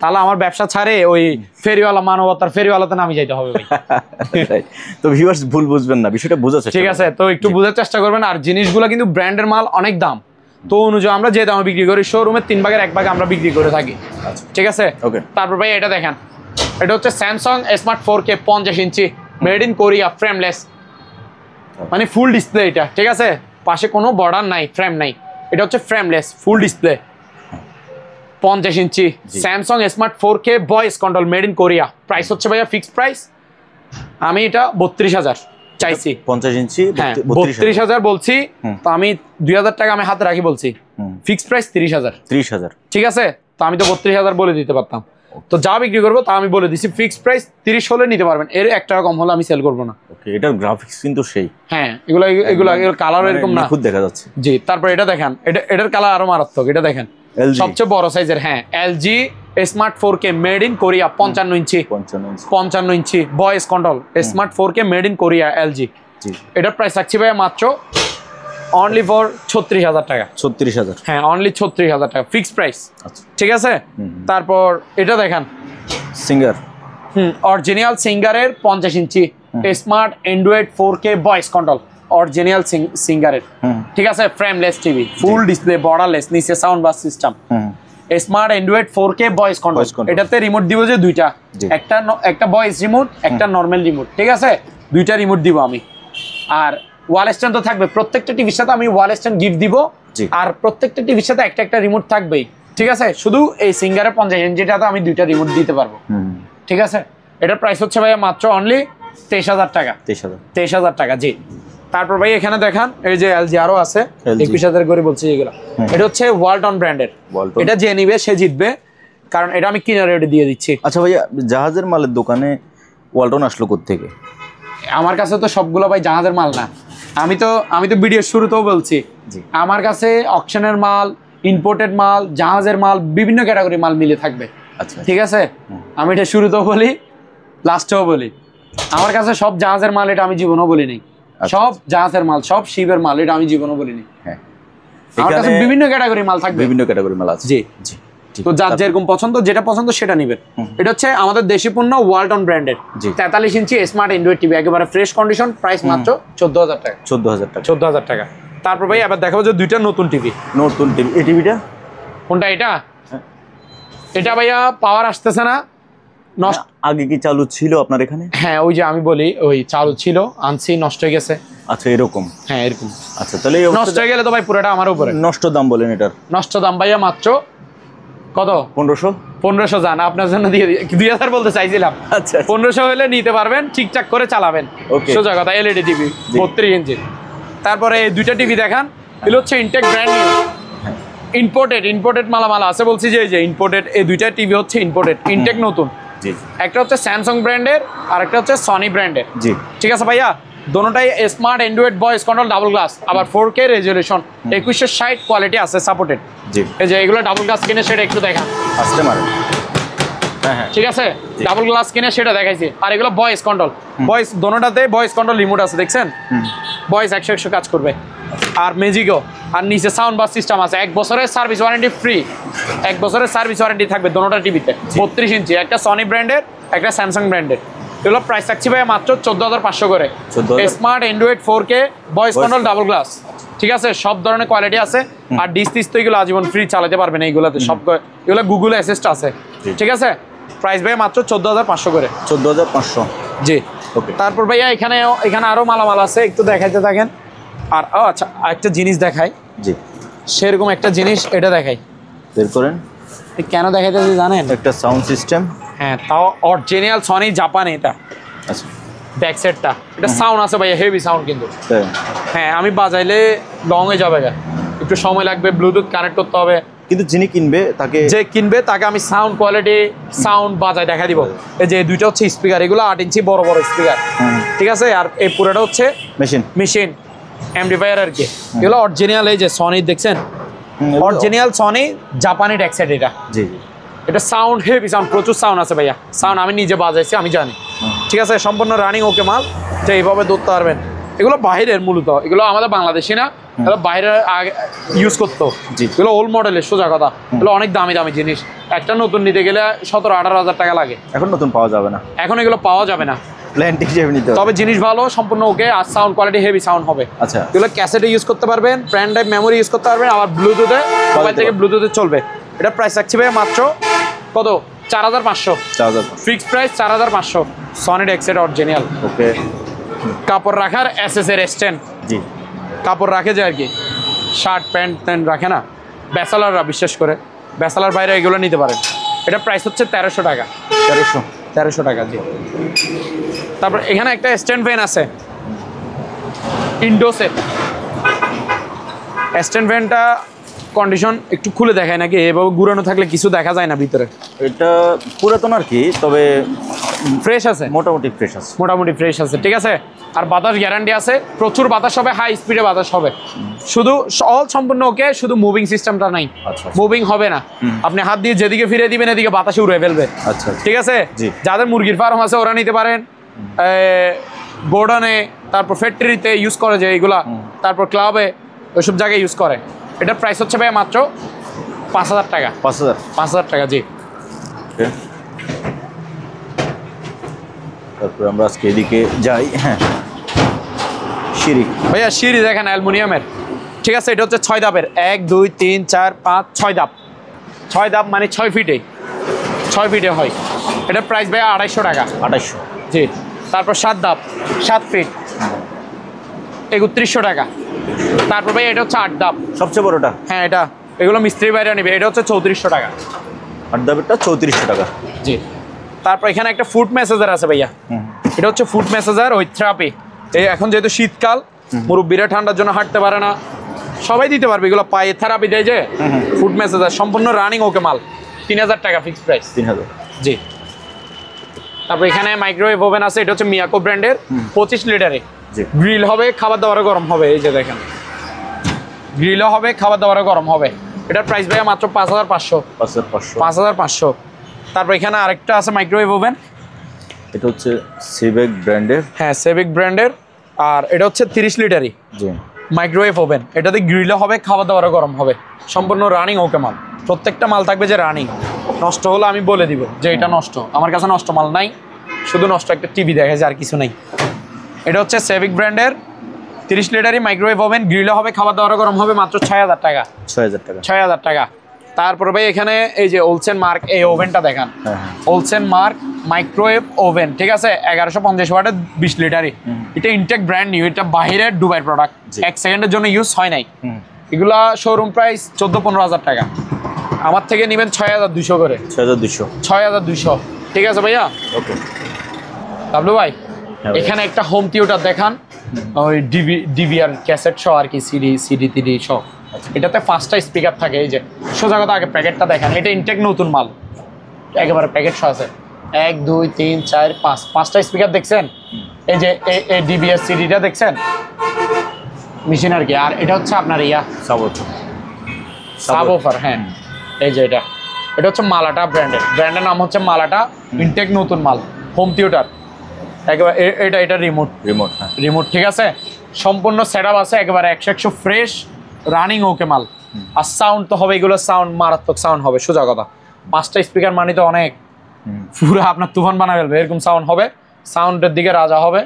তাহলে আমার ব্যবসা ছাড়ে ওই ফেরিওয়ালা মানবতার ফেরিওয়ালাতে নামি যাইতে হবে ভাই তো ভিউয়ার্স ভুল বুঝবেন না বিষয়টা বোঝাচ্ছে ঠিক আছে তো একটু বোঝার চেষ্টা করবেন আর জিনিসগুলো কিন্তু ব্র্যান্ডের মাল অনেক দাম তো অনুযায়ী আমরা যে দামে বিক্রি করি শোরুমের 3 ভাগের 1 ভাগ আমরা বিক্রি করে থাকি ঠিক আছে ওকে তারপর ভাই এটা দেখেন এটা হচ্ছে Samsung smart 4K 50 inch made in Korea frameless মানে ফুল ডিসপ্লে এটা ঠিক আছে পাশে কোনো বর্ডার নাই ফ্রেম নাই এটা হচ্ছে frameless full display 50 inch Samsung smart 4K voice control made in Korea price হচ্ছে ভাইয়া ফিক্সড প্রাইস আমি এটা 32,000 চাইছি 50 ইঞ্চি 32,000 বলছি তো আমি 2,000 টাকা আমি হাতে রাখি বলছি ফিক্সড প্রাইস 30,000 ঠিক আছে তো আমি তো 32,000 বলে দিতে পারতাম তো যা বিক্রি করবো তা আমি বলে দিছি ফিক্সড প্রাইস 30 হলে নিতে পারবেন এর 1 টাকা কম হলে আমি সেল করবো না ওকে এটার গ্রাফিক্স কিন্তু সেই হ্যাঁ এগুলো কালার এরকম না খুব দেখা যাচ্ছে জি তারপর এটা দেখেন এটার কালার আরো মারাত্মক এটা দেখেন সবচেয়ে বড় সাইজের হ্যাঁ LG smart 4K made in Korea 55 inch voice control smart 4K made in Korea LG এটার প্রাইস রাখছি ভাইয়া মাত্র অনলি ফর 36,000 টাকা। 36,000। হ্যাঁ, অনলি 36,000 টাকা ফিক্সড প্রাইস। আচ্ছা, ঠিক আছে। তারপর এটা দেখেন, সিঙ্গার। অরিজিনাল সিঙ্গারের 50 inch smart Android 4K voice control, original সিঙ্গারের। ঠিক আছে, frameless TV, full display, borderless, নিচে sound bass system, smart Android 4K voice control. এটাতে রিমোট দিব যে দুইটা, একটা ভয়েস রিমোট, একটা নর্মাল রিমোট। ঠিক আছে, দুইটা রিমোট দিব আমি। আর ওয়াল স্ট্যান্ড তো থাকবে, প্রত্যেকটা টিভির সাথে আমি ওয়াল স্ট্যান্ড গিফট দিব। আর প্রত্যেকটা টিভির সাথে একটা রিমোট থাকবেই। ঠিক আছে, শুধু এই সিঙ্গারের 50 ইঞ্চিটাতে আমি দুইটা রিমোট দিতে পারবো। ঠিক আছে, এটার প্রাইস হচ্ছে ভাইয়া মাত্র অনলি 23,000 টাকা। 23,000 টাকা। জি। তারপর ভাই এখানে দেখান, এই যে এলজি আরো আছে 21,000 করে বলছি এগুলো। এটা হচ্ছে ওয়ালটন ব্র্যান্ডের। এটা যে নিবে সে জিতবে, কারণ এটা আমি কিনারে রেটে দিয়ে দিচ্ছি। আচ্ছা ভাইয়া, জাহাজের মালের দোকানে ওয়ালটন আসলো কোত্থেকে? আমার কাছে তো সবগুলো ভাই জাহাজের মাল না। আমি তো ভিডিওর শুরুতেও বলছি, আমার কাছে অকশনের মাল, ইম্পোর্টেড মাল, জাহাজের মাল, বিভিন্ন ক্যাটাগরি মাল মিলে থাকবে। আচ্ছা, ঠিক আছে, আমি এটা শুরুতেও বলি, লাস্টেও বলি, আমার কাছে সব জাহাজের মাল, এটা আমি জীবনও বলিনি। সব জাহাজের মাল, সব শিপের মাল, এটা আমি জীবনও বলিনি। হ্যাঁ, আমার কাছে বিভিন্ন ক্যাটাগরি মাল থাকবে, বিভিন্ন ক্যাটাগরি মাল আছে। জি জি। তো যার যেরকম পছন্দ, যেটা পছন্দ সেটা নিবেন। এটা হচ্ছে আমাদের দেশি পণ্য, ওয়ালটন ব্র্যান্ডের 43 ইঞ্চি স্মার্ট অ্যান্ড্রয়েড টিভি, একেবারে ফ্রেশ কন্ডিশন, প্রাইস মাত্র 14,000 টাকা। 14,000 টাকা। তারপর ভাই আবার দেখাবো যে দুইটা নতুন টিভি। এই টিভিটা কোনটা? এটা ভাইয়া পাওয়ার আসতেছে না, নষ্ট। আগে কি চালু ছিল আপনার এখানে? হ্যাঁ, ওই যে আমি বলি, ওই চালু ছিল, আনছি, নষ্ট হয়ে গেছে। আচ্ছা, এরকম। হ্যাঁ, এরকম। আচ্ছা, তাহলে নষ্ট হয়ে গেলে তো ভাই পুরোটা আমার উপরে। নষ্ট দাম বলেন এটার? নষ্ট দাম ভাইয়া মাত্র কত? 1500 জান, আপনার জন্য দিয়ে 2000 বলতে চাইছিলাম। আচ্ছা, 1500 হলে নিতে পারবেন, ঠিকঠাক করে চালাবেন। সোজা কথা, এলইডি টিভি 32 ইঞ্চি। তারপরে এই দুইটা টিভি দেখান, এগুলো হচ্ছে ইনটেক ব্র্যান্ড নিউ, ইম্পোর্টেড মালামাল আছে বলছি যে এই যে ইম্পোর্টেড, এই দুইটা টিভি হচ্ছে ইম্পোর্টেড, ইনটেক নতুন। একটা হচ্ছে স্যামসাং ব্র্যান্ডের, আর একটা হচ্ছে সনি ব্র্যান্ডের। ঠিক আছে ভাইয়া, দোনোটাই smart Android voice control, double glass, আবার 4K রেজলিউশন, 2160 কোয়ালিটি আছে, সাপোর্টেড। এই যে এগুলো ডাবল গ্লাস কিনে সেটা একটু দেখা আসতে পারে। হ্যাঁ, ঠিক আছে, ডাবল গ্লাস কিনে সেটা দেখাইছি। আর এগুলো ভয়েস কন্ট্রোল, ভয়েস দোনোটাতে ভয়েস কন্ট্রোল রিমোট আছে, দেখছেন? ভয়েস 100 কাজ করবে। আর ম্যাজিকও, আর নিচে সাউন্ড বাস সিস্টেম আছে, 1 বছরের সার্ভিস ওয়ারেন্টি ফ্রি, 1 বছরের সার্ভিস ওয়ারেন্টি থাকবে দোনোটা টিভিতে। 32 ইঞ্চি, একটা সনি ব্র্যান্ডের, একটা স্যামসাং ব্র্যান্ডের। এগুলো প্রাইস থাকছে ভাই মাত্র 14,500 করে। Smart Android 4K voice control, double glass. ঠিক আছে, সব ধরনের কোয়ালিটি আছে। আর ডিস তো এগুলো আজীবন ফ্রি চালাতে পারবেন এইগুলোতে, সব এগুলো গুগল অ্যাসিস্ট আছে। ঠিক আছে, প্রাইস ভাই মাত্র 14,500 করে। 14,500। জি। তারপর ভাইয়া এখানে আরো মালামাল আছে, একটু দেখাইতে থাকেন। আর আচ্ছা, একটা জিনিস দেখাই। জি, সেরকম একটা জিনিস এটা দেখাই, বের করেন। কেন দেখাইতেছি জানেন? একটা সাউন্ড সিস্টেম। হ্যাঁ, তাও অরিজিনাল সনি জাপান। এটা আচ্ছা, ব্যাক সেটটা, এটা সাউন্ড আছে ভাইয়া, হেভি সাউন্ড কিন্তু। হ্যাঁ, আমি বাজাইলে লং হয়ে যাবে, একটু সময় লাগবে, ব্লুটুথ কানেক্ট করতে হবে। কিন্তু যে কিনবে তাকে আমি সাউন্ড কোয়ালিটি, সাউন্ড বাজায় দেখা দিব। এই যে দুইটা হচ্ছে স্পিকার, এগুলো 8 ইঞ্চি বড় বড় স্পিকার। ঠিক আছে, আর এই পুরোটা হচ্ছে মেশিন অ্যাম্পলিফায়ার আর কি। এগুলো অরিজিনাল, এই যে সনি দেখছেন, অরিজিনাল সনি জাপানি ডেক সেট। এটা সাউন্ড হেভি সাউন্ড, প্রচুর সাউন্ড আছে ভাইয়া। সাউন্ড আমি নিজে বাজাইছি, আমি জানি। ঠিক আছে, সম্পূর্ণ রানিং ওকে মাল, তো এইভাবে ধরতে পারবেন। এগুলো বাইরের মূলত, এগুলো আমাদের বাংলাদেশি না, এগুলো বাইরে ইউজ করতো। এগুলো ওল্ড মডেলের, সোজা কথা। এগুলো অনেক দামি জিনিস, একটা নতুন নিতে গেলে 17-18 টাকা লাগে। এখন নতুন পাওয়া যাবে না, এখন এগুলো পাওয়া যাবে না, তবে জিনিস ভালো, সম্পূর্ণ ওকে। আর সাউন্ড কোয়ালিটি হেভি সাউন্ড হবে। আচ্ছা, এগুলো ক্যাসেটে ইউজ করতে পারবেন, পেন ড্রাইভ মেমোরি ইউজ করতে পারবেন, আবার ব্লুটুথে, মোবাইল থেকে ব্লুটুথে চলবে। এটা প্রাইস রাখছি ভাই মাত্র কত? 4,500। Fixed price 4,500। Sony deck set original. Okay. কাপড় রাখার এসএসএর স্ট্যান্ড। জি, কাপড় রাখে যায় আর কি, শার্ট প্যান্ট রাখে না ব্যাচেলাররা, বিশেষ করে ব্যাচেলার বাইরে এগুলো নিতে পারেন। এটা প্রাইস হচ্ছে 1300 টাকা। 1300 টাকা। জি। তারপর এখানে একটা স্ট্যান্ড ফ্যান আছে, ইন্ডোসেট স্ট্যান্ড ফ্যানটা। কন্ডিশন একটু খুলে দেখায় নাকি, এভাবে ঘুরানো থাকলে কিছু দেখা যায় না ভিতরে। এটা পুরাতন আর কি, তবে ফ্রেশ আছে, মোটামুটি ফ্রেশ আছে। ঠিক আছে, আর বাতাস গ্যারান্টি আছে, প্রচুর বাতাস হবে, হাই স্পিডে বাতাস হবে। শুধু সম্পূর্ণ ওকে, শুধু মুভিং সিস্টেমটা নাই, মুভিং হবে না। আপনি হাত দিয়ে যেদিকে ফিরে দিবেন এদিকে বাতাসে উড়ে ফেলবে। আচ্ছা, ঠিক আছে। যাদের মুরগির ফার্ম আছে ওরা নিতে পারেন, গোডাউনে, তারপর ফ্যাক্টরিতে ইউজ করে যে এইগুলা, তারপর ক্লাবে, ওইসব জায়গায় ইউজ করে। এটার প্রাইস হচ্ছে ভাইয়া মাত্র 5,000 টাকা। 5,000। 5,000 টাকা, জি। ওকে, তারপর আমরা আজকে এদিকে যাই। হ্যাঁ, সিঁড়ি ভাইয়া সিঁড়ি দেখেন অ্যালুমিনিয়ামের, ঠিক আছে। এটা হচ্ছে 6 ধাপের, 1 2 3 4 5 6 ধাপ। 6 ধাপ মানে 6 ফিটে হয়। এটার প্রাইস ভাইয়া 250 টাকা। 2800। জি। তারপর 7 ধাপ, 7 ফিট, 3100 টাকা। তারপর ভাই এটা হচ্ছে 8 ধাপ। সবচেয়ে বড়টা? হ্যাঁ, এগুলো মিস্ত্রি বাইরে নেবে। এটা হচ্ছে 3400 টাকা। 8 ধাপেরটা 3400 টাকা। জি। তারপর এখানে একটা ফুড মেসেজার আছে ভাইয়া। এটা হচ্ছে ফুড মেসেজার উইথ থেরাপি। এই এখন যেহেতু শীতকাল, মুরব্বীরা ঠান্ডার জন্য হাঁটতে পারে না, সবাই দিতে পারবে। এগুলো পায়ে থেরাপি দেয় যে ফুড মেসেজার, সম্পূর্ণ রানিং ওকে মাল। 3000 টাকা ফিক্সড প্রাইস। 3000। জি। তারপর এখানে মাইক্রোওয়েভ ওভেন আছে। এটা হচ্ছে মিয়াকো ব্র্যান্ডের, 25 লিটারে। জি। গ্রিল হবে, খাবার দাবারও গরম হবে। এই যে দেখেন, গ্রিলও হবে, খাবার দাবারও গরম হবে। এটার প্রাইস ভাইয়া মাত্র 5,500। 5,500। তারপর এখানে আরেকটা আছে মাইক্রোওয়েভ ওভেন। এটা হচ্ছে সিবেক ব্র্যান্ডের। হ্যাঁ, সেভিক ব্র্যান্ডের। আর এটা হচ্ছে 30 লিটারই জি। Microwave oven. এটাতে গ্রিলও হবে, খাবার দাবারও গরম হবে। সম্পূর্ণ রানিং ওকে মাল। প্রত্যেকটা মাল থাকবে যে রানিং। নষ্ট হলে আমি বলে দিব যে এটা নষ্ট। আমার কাছে নষ্ট মাল নাই, শুধু নষ্ট একটা টিভি দেখা যায়, আর কিছু নেই। এটা হচ্ছে সেভিক ব্র্যান্ডের 30 লিটারই মাইক্রোওয়েভ ওভেন। গ্রিলও হবে, খাবার দাবারও গরম হবে, মাত্র 6,000 টাকা। 6,000 টাকা। 6,000 টাকা। তারপরে ভাই এখানে এই যে ওলসেন মার্ক এই ওভেনটা দেখান। হ্যাঁ। ওলসেন মার্ক মাইক্রোওয়েভ ওভেন, ঠিক আছে। 1150 ওয়াটের 20 লিটারই। এটা ইনটেক ব্র্যান্ড নিউ। এটা বাইরের দুবাইয়ের প্রোডাক্ট, 1 সেকেন্ডের জন্য ইউজ হয় নাই। এগুলা শোরুম প্রাইস 14-15,000 টাকা। আমার থেকে নেবেন 6,200 করে। 6,200। 6,200, ঠিক আছে ভাইয়া। ওকে বাবলু ভাই, হ্যাঁ ভাই। এখানে একটা হোম থিয়েটার দেখান, ওই ডিভিআর ক্যাসেট সহ আর কি, সিডি টিডি সহ। এটাতে 5টা স্পিকার থাকে। এই যে সোজা কথা, আগে প্যাকেটটা দেখেন। এটা ইনটেক নতুন মাল, একেবারে প্যাকেট সহ আছে। 1 2 3 4 5, 5টা স্পিকার দেখছেন? এই যে এই ডিভিআর সিডিটা দেখছেন, মেশিন আর কি। আর এটা হচ্ছে আপনার সাবওুফার। হ্যাঁ, এই যে এটা হচ্ছে মালাটা ব্র্যান্ডের নাম হচ্ছে মালাটা। ইনটেক নতুন মাল, হোম থিয়েটার একেবারে। এটা রিমোট, ঠিক আছে। সম্পূর্ণ সেটআপ আছে, একেবারে 100 ফ্রেশ রানিং ওকে মাল। আর সাউন্ড তো হবে, এগুলো সাউন্ড মারাত্মক সাউন্ড হবে, সোজা কথা। 5টা স্পিকার মানে তো অনেক, পুরো আপনার তুফান বানা ফেলবে এরকম সাউন্ড হবে। সাউন্ডের দিকে রাজা হবে,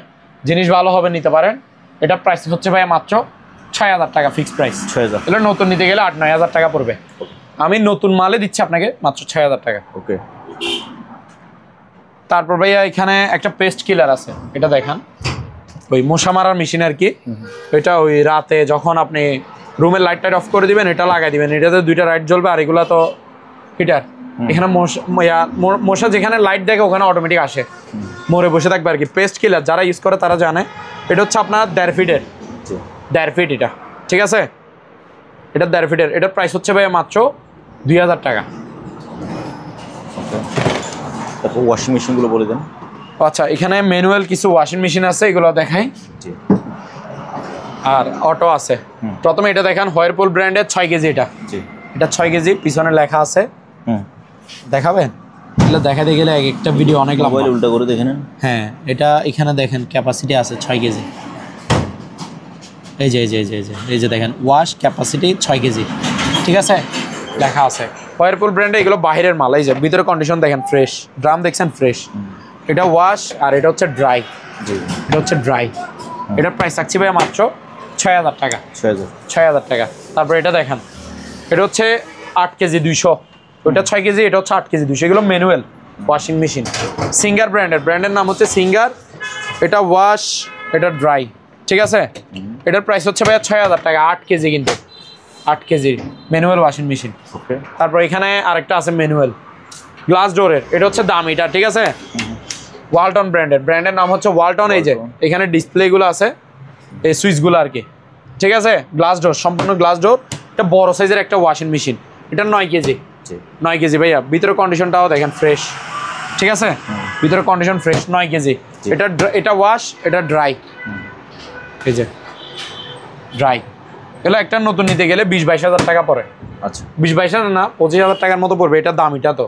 জিনিস ভালো হবে, নিতে পারেন। এটা প্রাইস হচ্ছে ভাই মাত্র 6,000 টাকা ফিক্সড প্রাইস। 6,000। এগুলো নতুন নিতে গেলে 8-9,000 টাকা পড়বে। আমি নতুন মালে দিচ্ছি আপনাকে মাত্র 6,000 টাকা। ওকে। তারপর ভাইয়া এখানে একটা পেস্ট কিলার আছে। এটা দেখান, ওই মশা মারার মেশিন আর কি। এটা ওই রাতে যখন আপনি রুমের লাইট টাইট অফ করে দিবেন, এটা লাগাই দিবেন। এটাতে 2টা লাইট জ্বলবে, আর এগুলো তো হিটার। এখানে মশা যেখানে লাইট দেখে ওখানে অটোমেটিক আসে, মরে বসে থাকবে আর কি। পেস্ট কিলার যারা ইউজ করে তারা জানে। এটা হচ্ছে আপনার 1.5 ফিটের, 1.5 ফিট এটা, ঠিক আছে। এটা 1.5 ফিটের। এটার প্রাইস হচ্ছে ভাইয়া মাত্র 2,000 টাকা। তারপর ওয়াশিং মেশিনগুলো বলে দেন। আচ্ছা, এখানে ম্যানুয়াল কিছু ওয়াশিং মেশিন আছে, এগুলো দেখাই। জি। আর অটো আছে। প্রথমে এটা দেখান, হোয়ারপুল ব্র্যান্ডের 6 কেজি। এটা 6 কেজি, পিছনে লেখা আছে। দেখাবেন? এগুলো দেখাতে গেলে একটা ভিডিও অনেক লম্বা। মোবাইল উল্টা করে দেখে নেন। হ্যাঁ, এটা এখানে দেখেন ক্যাপাসিটি আছে 6 কেজি। এই যে দেখেন, ওয়াশ ক্যাপাসিটি 6 কেজি, ঠিক আছে, লেখা আছে। হোয়ারপুল ব্র্যান্ডে এগুলো বাইরের মাল। এই যে ভিতরে কন্ডিশন দেখেন, ফ্রেশ। ড্রাম দেখছেন, ফ্রেশ। এটা ওয়াশ, আর এটা হচ্ছে ড্রাই। এটা হচ্ছে ড্রাই। এটার প্রাইস থাকছে ভাইয়া মাত্র 6,000 টাকা। 6,000 টাকা। তারপর এটা দেখেন, এটা হচ্ছে 8 কেজি 200। ওইটা 6 কেজি, এটা হচ্ছে 8 কেজি 200। এগুলো ম্যানুয়াল ওয়াশিং মেশিন। সিঙ্গার ব্র্যান্ডের নাম হচ্ছে সিঙ্গার। এটা ওয়াশ, এটা ড্রাই, ঠিক আছে। এটার প্রাইস হচ্ছে ভাইয়া 6,000 টাকা। 8 কেজি, কিন্তু 8 কেজি ম্যানুয়াল ওয়াশিং মেশিন। ওকে। তারপর এখানে আরেকটা আছে ম্যানুয়াল গ্লাস ডোরের। এটা হচ্ছে দামিটা, ঠিক আছে। ওয়ালটন ব্র্যান্ডের নাম হচ্ছে ওয়ালটন। এই যে এখানে ডিসপ্লেগুলো আছে, এই সুইচগুলো আর কি, ঠিক আছে। গ্লাস ডোর, সম্পূর্ণ গ্লাস ডোর। এটা বড় সাইজের একটা ওয়াশিং মেশিন। এটা 9 কেজি। 9 কেজি ভাইয়া। ভিতরে কন্ডিশনটাও দেখেন, ফ্রেশ, ঠিক আছে। ভিতরে কন্ডিশন ফ্রেশ, 9 কেজি। এটা ওয়াশ, এটা ড্রাই। এই যে ড্রাই। এগুলো একটা নতুন নিতে গেলে 20-22 হাজার টাকা পড়ে। আচ্ছা, 20-22 হাজার না, 25,000 টাকার মতো পড়বে। এটা দাম, এটা তো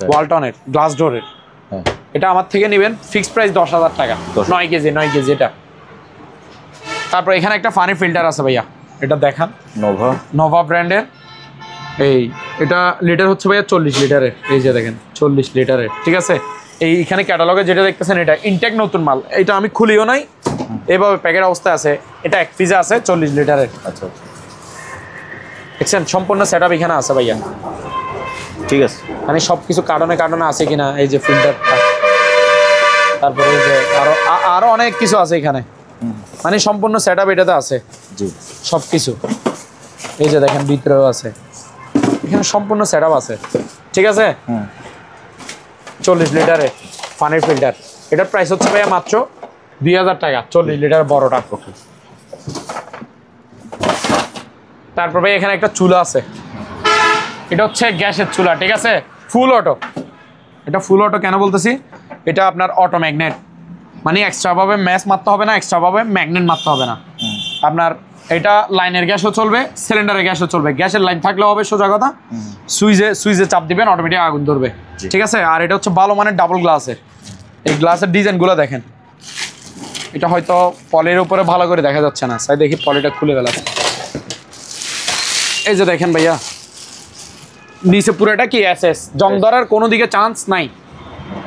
ওয়ালটনের গ্লাস ডোরের। এটা আমার থেকে নেবেন ফিক্সড প্রাইস 10,000 টাকা। 9 কেজি এটা। তারপর এখানে একটা পানি ফিল্টার আছে ভাইয়া, এটা দেখান। নোভা ব্র্যান্ডের এই এটা লিটার হচ্ছে ভাইয়া 40 লিটারের। এই যে দেখেন 40 লিটারের, ঠিক আছে। এইখানে ক্যাটালগে যেটা দেখতেছেন এটা ইনটেক নতুন মাল, এটা আমি খুলিও নাই, এভাবে প্যাকেট অবস্থায় আছে। এটা এক পিসে আছে 40 লিটারের। আচ্ছা দেখছেন সম্পূর্ণ সেট আপ এখানে আছে ভাইয়া, ঠিক আছে। মানে সব কিছু কার্টনে আছে কিনা, এই যে ফিল্টারটা, তারপরে এই যে আরো অনেক কিছু আছে এখানে, মানে সম্পূর্ণ সেট আপ এটাতে আছে জি সব কিছু। এই যে দেখেন ভিতরেও আছে, এখানে সম্পূর্ণ সেট আপ আছে, ঠিক আছে। 40 লিটারের পানির ফিল্টার, এটার প্রাইস হচ্ছে ভাইয়া মাত্র 2000 টাকা, 40 লিটার বড়টা। ওকে। তারপর ভাই এখানে একটা চুলা আছে, এটা হচ্ছে গ্যাসের চুলা, ঠিক আছে, ফুল অটো। এটা ফুল অটো কেন বলতেছি, এটা আপনার অটো ম্যাগনেট, মানে এক্সট্রাভাবে ম্যাচ মারতে হবে না, এক্সট্রাভাবে ম্যাগনেট মারতে হবে না। আপনার এটা লাইনের গ্যাসও চলবে, সিলিন্ডারের গ্যাসও চলবে। গ্যাসের লাইন থাকলে হবে সোজা কথা, সুইচে চাপ দিবেন অটোমেটিক আগুন ধরবে, ঠিক আছে। আর এটা হচ্ছে ভালো মানের ডাবল গ্লাসের। এই গ্লাসের ডিজাইনগুলো দেখেন, এটা হয়তো পলির উপরে ভালো করে দেখা যাচ্ছে না, তাই দেখি পলিটা খুলে গেল। এই যে দেখেন ভাইয়া নিচে পুরোটা কি এসএস, জং ধরার কোনো দিকে চান্স নাই,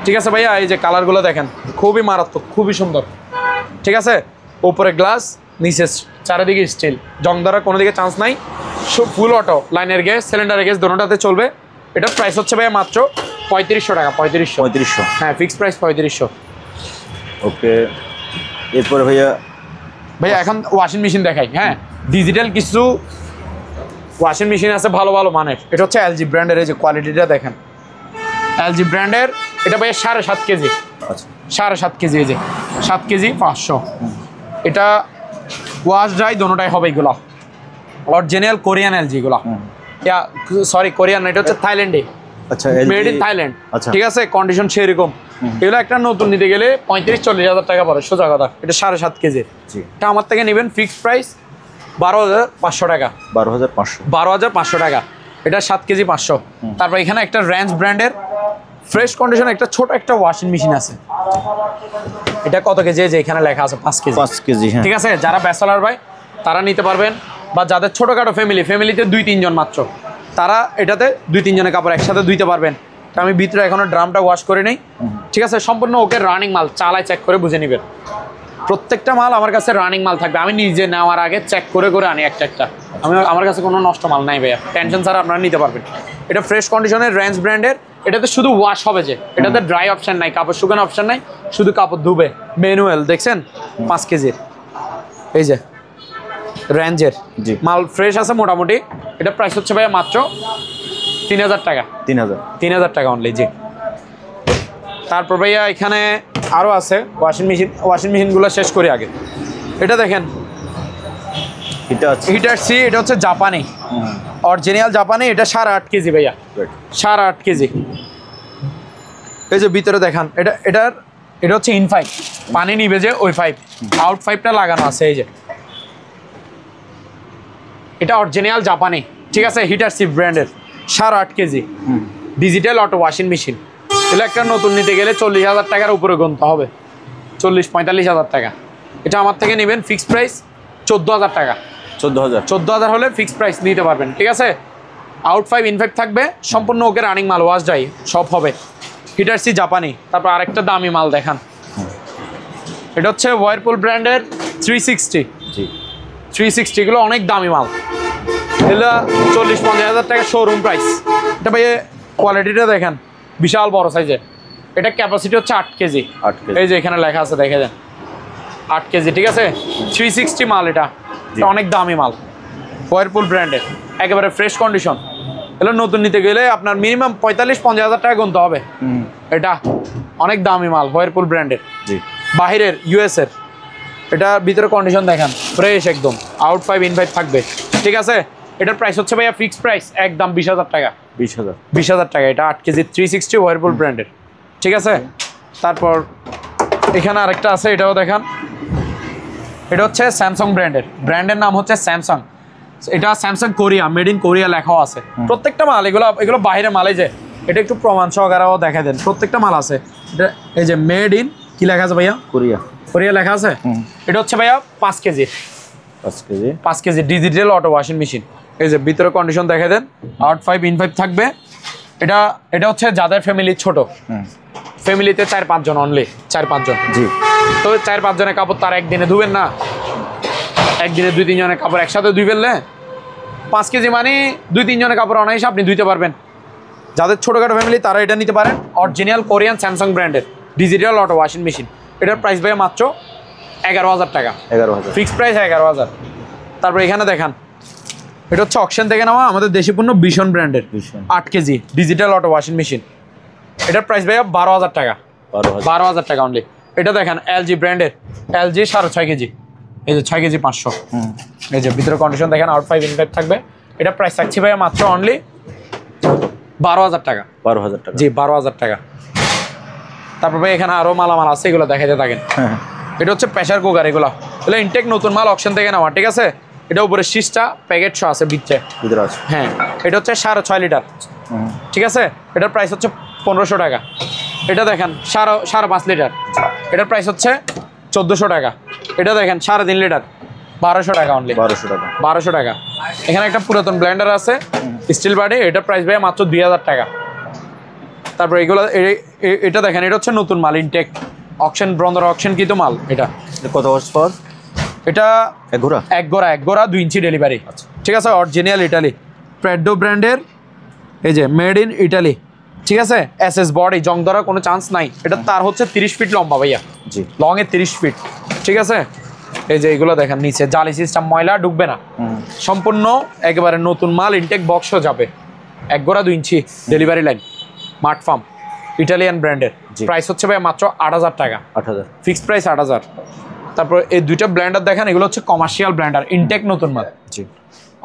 ঠিক আছে ভাইয়া। এই যে কালারগুলো দেখেন খুবই মারাত্মক, খুবই সুন্দর, ঠিক আছে। উপরে গ্লাস, নিচে চারিদিকে স্টিল, জং ধরার কোনো দিকে চান্স নাই। ফুল অটো, লাইনের গ্যাস, সিলিন্ডারের গ্যাস দুটোটাতে চলবে। এটার প্রাইস হচ্ছে ভাইয়া মাত্র 3500 টাকা। 3500, হ্যাঁ ফিক্সড প্রাইস 3500। ওকে। এরপরে ভাইয়া এখন ওয়াশিং মেশিন দেখাই। হ্যাঁ, ডিজিটাল কিছু ওয়াশিং মেশিন আছে ভালো মানের। এটা হচ্ছে এলজি ব্র্যান্ডের, এই যে কোয়ালিটিটা দেখেন, এলজি ব্র্যান্ডের। এটা ভাইয়া 7.5 কেজি। আচ্ছা 7.5 কেজি, এই যে 7 কেজি 500। এটা ওয়াশ ড্রাই দোনোটাই হবে। এগুলো অরিজিনাল কোরিয়ান এলজি, এগুলো সরি কোরিয়ান, এটা হচ্ছে থাইল্যান্ডে, আচ্ছা মেড ইন থাইল্যান্ড, আচ্ছা ঠিক আছে। কন্ডিশন সেরকম। এগুলো একটা নতুন নিতে গেলে 35-40 হাজার টাকা পড়ে সোজা কথা। এটা 7.5 কেজি, এটা আমার থেকে নেবেন ফিক্সড প্রাইস 12,500 টাকা। 12,500 টাকা। এটা 7 কেজি 500। তারপর এখানে একটা রেঞ্জ ব্র্যান্ডের ফ্রেশ কন্ডিশন একটা ছোট একটা ওয়াশিং মেশিন আছে। এটা কত কেজি, যে এখানে লেখা আছে 5 কেজি। 5 কেজি, হ্যাঁ ঠিক আছে। যারা ব্যাচেলর ভাই তারা নিতে পারবেন, বা যাদের ছোটোখাটো ফ্যামিলিতে 2-3 জন মাত্র, তারা এটাতে 2-3 জনের কাপড় একসাথে ধুইতে পারবেন। আমি ভিতরে এখনো ড্রামটা ওয়াশ করে নেই, ঠিক আছে। সম্পূর্ণ ওকে রানিং মাল, চালায় চেক করে বুঝে নেবেন। প্রত্যেকটা মাল আমার কাছে রানিং মাল থাকবে, আমি নিজে নেওয়ার আগে চেক করে আনি একটা। আমার কাছে কোনো নষ্ট মাল নাই ভাইয়া, টেনশন ছাড়া আপনারা নিতে পারবেন। এটা ফ্রেশ কন্ডিশনের রেঞ্জ ব্র্যান্ডের। এটাতে শুধু ওয়াশ হবে, যে এটাতে ড্রাই অপশন নাই, কাপড় শুকানো অপশন নাই, শুধু কাপড় ধুবে। ম্যানুয়াল দেখছেন 5 কেজির, এই যে রেঞ্জের মাল ফ্রেশ আছে মোটামুটি। এটা প্রাইস হচ্ছে ভাইয়া মাত্র 3000 টাকা। 3000 টাকা অনলি, জি। তারপর ভাইয়া এখানে আরও আছে ওয়াশিং মেশিনগুলো শেষ করি আগে। এটা দেখেন হিটার সি, এটা হচ্ছে জাপানি, অরিজিনাল জাপানি। এটা 8.5 কেজি ভাইয়া, 8.5 কেজি। এই যে ভিতরে দেখান, এটা হচ্ছে ইন পাইপ, পানি নিবে যে ওই পাইপ, আউট পাইপটা লাগানো আছে। এই যে এটা অরিজিনাল জাপানি, ঠিক আছে, হিটার সি ব্র্যান্ডের, 8.5 KG digital auto washing machine. এগুলো একটা নতুন নিতে গেলে 40,000 টাকার উপরে গুনতে হবে, 40-45 হাজার টাকা। এটা আমার থেকে নেবেন ফিক্সড প্রাইস 14,000 টাকা। 14,000 হলে ফিক্সড প্রাইস নিতে পারবেন, ঠিক আছে। আউট পাইপ ইন পাইপ থাকবে, সম্পূর্ণ ওকে রানিং মাল, ওয়াশ ড্রাই সব হবে। হিটার সি জাপানি। তারপর আরেকটা দামি মাল দেখান, এটা হচ্ছে ওয়ারপুল ব্র্যান্ডের 360। এগুলো অনেক দামি মাল, এগুলো 40-50 হাজার টাকা শোরুম প্রাইস। এটা ভাই কোয়ালিটিটা দেখেন, বিশাল বড় সাইজের। এটা ক্যাপাসিটি হচ্ছে 8 কেজি। এই যে এখানে লেখা আছে, দেখে যান 8 কেজি, ঠিক আছে। 360 মাল, এটা অনেক দামি মাল, ওয়ারপুল ব্র্যান্ডের, একেবারে ফ্রেশ কন্ডিশন। এগুলো নতুন নিতে গেলে আপনার মিনিমাম 45-50 হাজার টাকা গুনতে হবে। এটা অনেক দামি মাল, ওয়ারপুল ব্র্যান্ডের, বাহিরের US এর। এটা ভিতরে কন্ডিশন দেখেন ফ্রেশ একদম, আউট পাইপ ইন পাইপ থাকবে, ঠিক আছে। এটার প্রাইস হচ্ছে ভাইয়া ফিক্সড প্রাইস একদম 20,000 টাকা। 20,000 টাকা। এটা 8 কেজি 360 ওয়ারপুল ব্র্যান্ডের, ঠিক আছে। তারপর এখানে আরেকটা আছে, এটাও দেখান। এটা হচ্ছে স্যামসাং ব্র্যান্ডের নাম হচ্ছে স্যামসাং। এটা Samsung Korea, made in Korea লেখাও আছে। প্রত্যেকটা মাল, এগুলো বাইরে মালে, যে এটা একটু প্রমাণ সহকারেও দেখা দেন, প্রত্যেকটা মাল আছে। এটা এই যে মেড ইন কি লেখা আছে ভাইয়া, কোরিয়া লেখা আছে। এটা হচ্ছে ভাইয়া 5 KG, 5 5 KG KG digital auto washing machine. এই যে ভিতরে কন্ডিশন দেখে দেন, আউট 5 ইন 5 থাকবে। এটা হচ্ছে যাদের ফ্যামিলি ছোট, ফ্যামিলিতে 4-5 জন, অনলি 4-5 জন। জি। তো 4-5 জনের কাপড় তার একদিনে ধুবেন না, একদিনে 2-3 জনের কাপড় একসাথে ধুই ফেললে 5 কেজি মানে 2-3 জনের কাপড় অনায়াসে আপনি ধুইতে পারবেন। যাদের ছোটোখাটো ফ্যামিলি তারা এটা নিতে পারেন। অরিজিনাল কোরিয়ান স্যামসাং ব্র্যান্ডের ডিজিটাল অটো ওয়াশিং মেশিন। এটার প্রাইস ভাই মাত্র 11,000 টাকা। 11,000 ফিক্সড প্রাইস 11,000। তারপর এখানে দেখান, এটা হচ্ছে অকশন থেকে নেওয়া আমাদের দেশি পণ্য ভীষণ ব্র্যান্ডের 8 KG digital auto washing machine. এটার প্রাইস ভাইয়া 12,000 টাকা। 12,000 টাকা অনলি। এটা দেখেন এলজি ব্র্যান্ডের, এলজি 6.5 কেজি, এই যে 6 কেজি 500। এই যে ভিতরে কন্ডিশন দেখেন, আউট 5 ইন 5 থাকবে। এটা প্রাইস থাকছে ভাইয়া মাত্র অনলি 12,000 টাকা। 12,000 টাকা। জি 12,000 টাকা। তারপর ভাই এখানে আরও মালামাল আছে, এগুলো দেখাইতে থাকেন। এটা হচ্ছে প্রেশার কুকার, এগুলো ইনটেক নতুন মাল অকশন থেকে নেওয়া, ঠিক আছে। এটা উপরে 6টা প্যাকেট শো আছে ভিতরে আছে। হ্যাঁ, এটা হচ্ছে 6.5 লিটার, ঠিক আছে। এটার প্রাইস হচ্ছে 1,500 টাকা। এটা দেখেন 5.5 লিটার, এটার প্রাইস হচ্ছে 1,400 টাকা। এটা দেখেন 3.5 লিটার, 1,200 টাকা অনলি। 1,200 টাকা। এখানে একটা পুরাতন ব্লেন্ডার আছে স্টিল বাডি, এটার প্রাইস ভাই মাত্র 2,000 টাকা। তারপর এগুলো এটা দেখেন, এটা হচ্ছে নতুন মাল ইনটেক অকশন, ব্রন্ডার অকশন কিন্তু মাল। এটা কত হর্স পাওয়ার? এটা এক গোড়া 2 ইঞ্চি ডেলিভারি, ঠিক আছে। অরিজিনাল ইটালি প্রেডো ব্র্যান্ডের, এই যে মেড ইন ইটালি, ঠিক আছে। এসএস বডি, জং ধরার কোনো চান্স নাই। এটা তার হচ্ছে 30 ফিট লম্বা ভাইয়া, জি লং এ 30 ফিট, ঠিক আছে। এই যে এগুলো দেখেন নিচে জালি সিস্টেম, ময়লা ঢুকবে না, সম্পূর্ণ একেবারে নতুন মাল ইনটেক বক্সও যাবে। 1 গোড়া 2 ইঞ্চি ডেলিভারি লাইন, মার্ট ফার্ম ইটালিয়ান ব্র্যান্ডের। প্রাইস হচ্ছে ভাই মাত্র 8,000 টাকা। 8,000 ফিক্সড প্রাইস 8,000। তারপর এই দুইটা ব্র্যান্ডার দেখেন, এগুলো হচ্ছে কমার্শিয়াল ব্র্যান্ডার, ইনটেক নতুন মাল, জি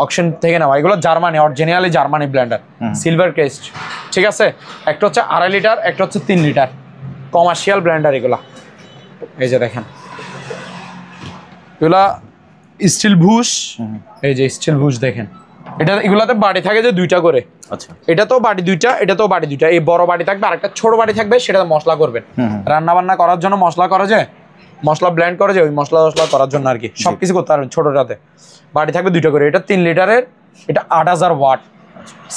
অকশন থেকে নেওয়া। এগুলো জার্মানি, অরিজিনালি জার্মানি ব্র্যান্ডার, সিলভার ক্রেস্ট, ঠিক আছে। একটা হচ্ছে 2.5 লিটার, একটা হচ্ছে 3 লিটার, কমার্শিয়াল ব্র্যান্ডার এগুলা। এই যে দেখেন এগুলা স্টিল ভুশ, এই যে স্টিল ভুশ দেখেন। এগুলাতে বাড়ি থাকে যে 2টা করে। আচ্ছা, এটা তো বাড়ি 2টা, এটা তো বাড়ি 2টা। এই বড় বাড়ি থাকবে, আরেকটা ছোট বাড়ি থাকবে, সেটা মশলা করবেন, রান্না বান্না করার জন্য মশলা করে যে, মশলা ব্লেন্ড করে যে, ওই মশলা করার জন্য আর কি, সবকিছু করতে পারবেন ছোটটাতে। বাড়ি থাকবে 2টা করে। এটা 3 লিটারের, এটা 8,000 ওয়াট।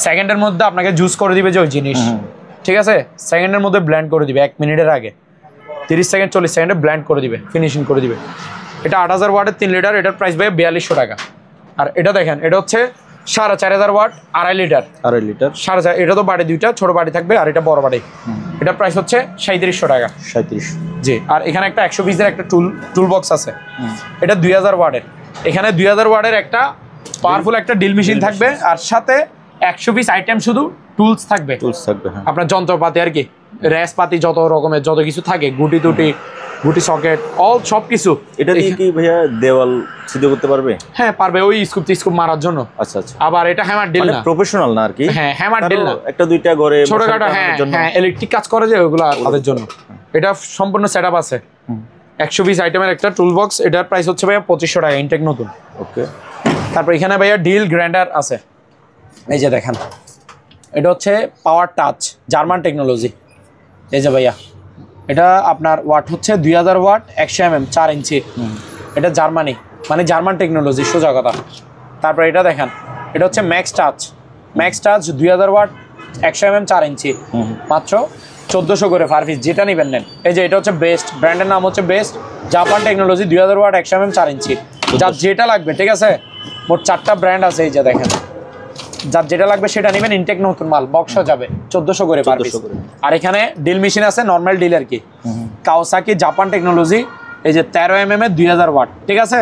সেকেন্ডের মধ্যে আপনাকে জুস করে দিবে যে ওই জিনিস, ঠিক আছে। সেকেন্ডের মধ্যে ব্লেন্ড করে দিবে, 1 মিনিটের আগে 30 সেকেন্ড 40 সেকেন্ডে ব্লেন্ড করে দিবে, ফিনিশিং করে দিবে। এটা 8,000 ওয়াটের 3 লিটার, এটার প্রাইস ভাই 4,200 টাকা। আর এটা দেখেন, এটা হচ্ছে 4,500 ওয়াট, 2.5 লিটার। 4,500, এটা তো বাড়ি 2টা, ছোট বাড়ি থাকবে, আর এটা বড় বাড়ি। এটার প্রাইস হচ্ছে 3700 টাকা। 37, জি। আর এখানে একটা 100 পিসের একটা টুল বক্স আছে, এটা 2,000 ওয়াটের। এখানে 2,000 ওয়াটের একটা পাওয়ারফুল একটা ড্রিল মেশিন থাকবে, আর সাথে 100 পিস আইটেম শুধু টুলস থাকবে। আপনার যন্ত্রপাতি আর কি, র্যাসপাতি, যত রকমের যত কিছু থাকে, গুটি সকেট, সব কিছু। এটা দিয়ে কি ভাইয়া দেওয়াল সিদ্ধ করতে পারবে? হ্যাঁ পারবে, ওই স্কুপ মারার জন্য। আচ্ছা আচ্ছা। আবার এটা হ্যামার ড্রিল না, প্রফেশনাল না আর কি। হ্যাঁ, হ্যামার ড্রিল না, একটা 2টা ঘরে ছোটখাটো, হ্যাঁ ইলেকট্রিক কাজ করে যে, ওইগুলো তাদের জন্য। এটা সম্পূর্ণ সেটআপ আছে। 100 পিস আইটেমের একটা টুল বক্স, এটার প্রাইস হচ্ছে ভাইয়া 2,500 টাকা, ইনটেক নতুন। ওকে। তারপর এখানে ভাইয়া ডিল গ্রাইন্ডার আছে, এই যে দেখেন, এটা হচ্ছে পাওয়ার টাচ, জার্মান টেকনোলজি। এই যে ভাইয়া, এটা আপনার ওয়াট হচ্ছে 2,000 ওয়াট, 100 mm, 4 ইঞ্চি। এটা জার্মানি, মানে জার্মান টেকনোলজি, সোজা কথা। তারপর এটা দেখেন, এটা হচ্ছে ম্যাক্স টাচ 2,000 ওয়াট, 100 mm, 4 ইঞ্চি, মাত্র 1,400 করে পার পিস, যেটা নিবেন নেন। এই যে এটা হচ্ছে বেস্ট, ব্র্যান্ডের নাম হচ্ছে Best, Japan technology, 2,000 watt, 100 mm, 4 inch. যার যেটা লাগবে, ঠিক আছে, মোট 4টা ব্র্যান্ড আছে। এই যে দেখেন, যার যেটা লাগবে সেটা নেবেন, ইনটেক নতুন মাল, বক্স যাবে 1,400 করে পার পিস। আর এখানে ডিল মেশিন আছে, নর্মাল ডিল আর কি, কাওয়াসাকি জাপান টেকনোলজি। এই যে 13 mm এর 2,000 ওয়াট, ঠিক আছে।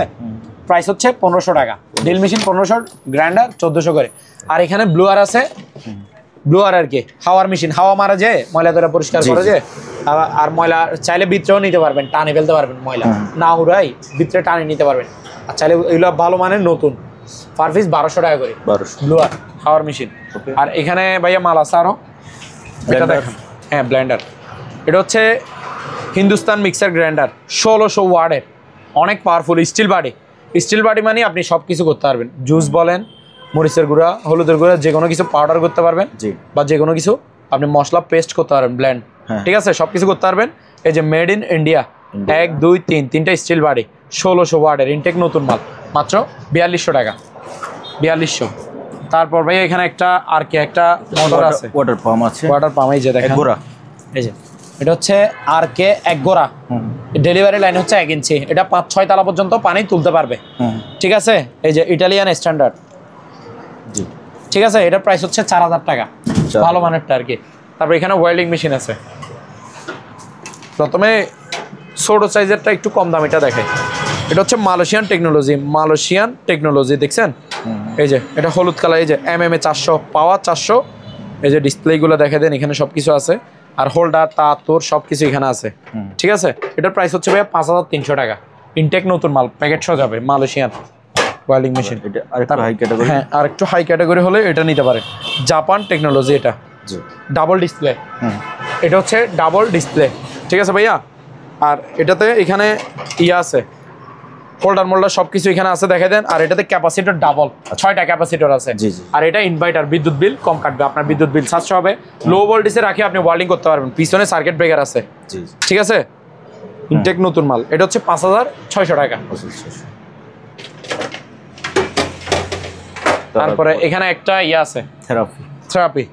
প্রাইস হচ্ছে 1,500 টাকা। ডিল মেশিন 1,500, গ্রাইন্ডার 1,400 করে। আর এখানে ব্লুয়ার আছে, ব্লুয়ার আর কি, হাওয়ার মেশিন, হাওয়া মারা যে ময়লা ধরে পরিষ্কার করে যে। আর ময়লা চাইলে ভিতরেও নিতে পারবেন, টানে ফেলতে পারবেন, ময়লা না উড়াই ভিতরে টানে নিতে পারবেন। আর চাইলে এগুলো ভালো মানের নতুন, পার পিস 1,200 টাকা করে ব্লুয়ার হাওয়ার মেশিন। আর এখানে ভাইয়া মাল আছে আরো, এটা দেখেন, হ্যাঁ ব্লেন্ডার। এটা হচ্ছে হিন্দুস্তান মিক্সার গ্রাইন্ডার, 1,600 ওয়াটের, অনেক পাওয়ারফুল, স্টিল বাডি মানে আপনি সব কিছু করতে পারবেন। জুস বলেন, মরিচের গুঁড়া, হলুদের গুঁড়া, যে কোনো কিছু পাউডার করতে পারবেন, বা যে কোনো কিছু আপনি মশলা পেস্ট করতে পারবেন, ব্লেন্ড, ঠিক আছে, সব কিছু করতে পারবেন। এই যে মেড ইন ইন্ডিয়া, 1 2 3, 3টা স্টিল বাডি, 1600 ওয়াটের ইনটেক নতুন মাল, মাত্র 4200 টাকা, 4200। তারপর ভাই এখানে একটা আর কি একটা মোটর আছে, ওয়াটার পাম্প আছে, ওয়াটার পাম্প, এই যে দেখেন গোড়া, এই যে এটা হচ্ছে আর কে এক গোড়া, ডেলিভারি লাইন হচ্ছে 1 ইঞ্চি, এটা 5-6 তালা পর্যন্ত পানি তুলতে পারবে, ঠিক আছে। এই যে ইটালিয়ান স্ট্যান্ডার্ড, জি ঠিক আছে। এটার প্রাইস হচ্ছে 4000 টাকা, ভালো মানেরটা আর কি। তারপর এখানে ওয়েল্ডিং মেশিন আছে। প্রথমে ছোট সাইজেরটা একটু কম দাম, এটা দেখে, এটা হচ্ছে মালয়েশিয়ান টেকনোলজি, মালয়েশিয়ান টেকনোলজি দেখছেন, এই যে এটা হলুদ কালার, এই যে MMA 400 পাওয়ার 400, এই যে ডিসপ্লেগুলো দেখে দেন, এখানে সব কিছু আছে, আর হোল্ডার তার তোর সব কিছু এখানে আছে, ঠিক আছে। এটার প্রাইস হচ্ছে ভাইয়া 5300 টাকা, ইনটেক নতুন মাল, প্যাকেট সহ যাবে, মালয়েশিয়ান ওয়েল্ডিং মেশিন। এটা আরেকটু হাই ক্যাটাগরি, হ্যাঁ আর একটু হাই ক্যাটাগরি হলে এটা নিতে পারে, জাপান টেকনোলজি, এটা ডাবল ডিসপ্লে, এটা হচ্ছে ডাবল ডিসপ্লে, ঠিক আছে ভাইয়া। আর এটাতে এখানে ইয়ে আছে, হোল্ডার মোল্ডার সব কিছু এখানে আছে, দেখে দেন। আর এটাতে ক্যাপাসিটর ডাবল, 6টা ক্যাপাসিটর আছে। আর এটা ইনভার্টার, বিদ্যুৎ বিল কম কাটবে, আপনার বিদ্যুৎ বিল 700 হবে। লো ভোল্টেজে রাখি আপনি ওয়ার্ল্ডিং করতে পারবেন, পিছনে সার্কিট ব্রেকার আছে, ঠিক আছে। ইনটেক নতুন মাল, এটা হচ্ছে 5600 টাকা। তারপরে এখানে একটা ইয়ে আছে, থেরাপি,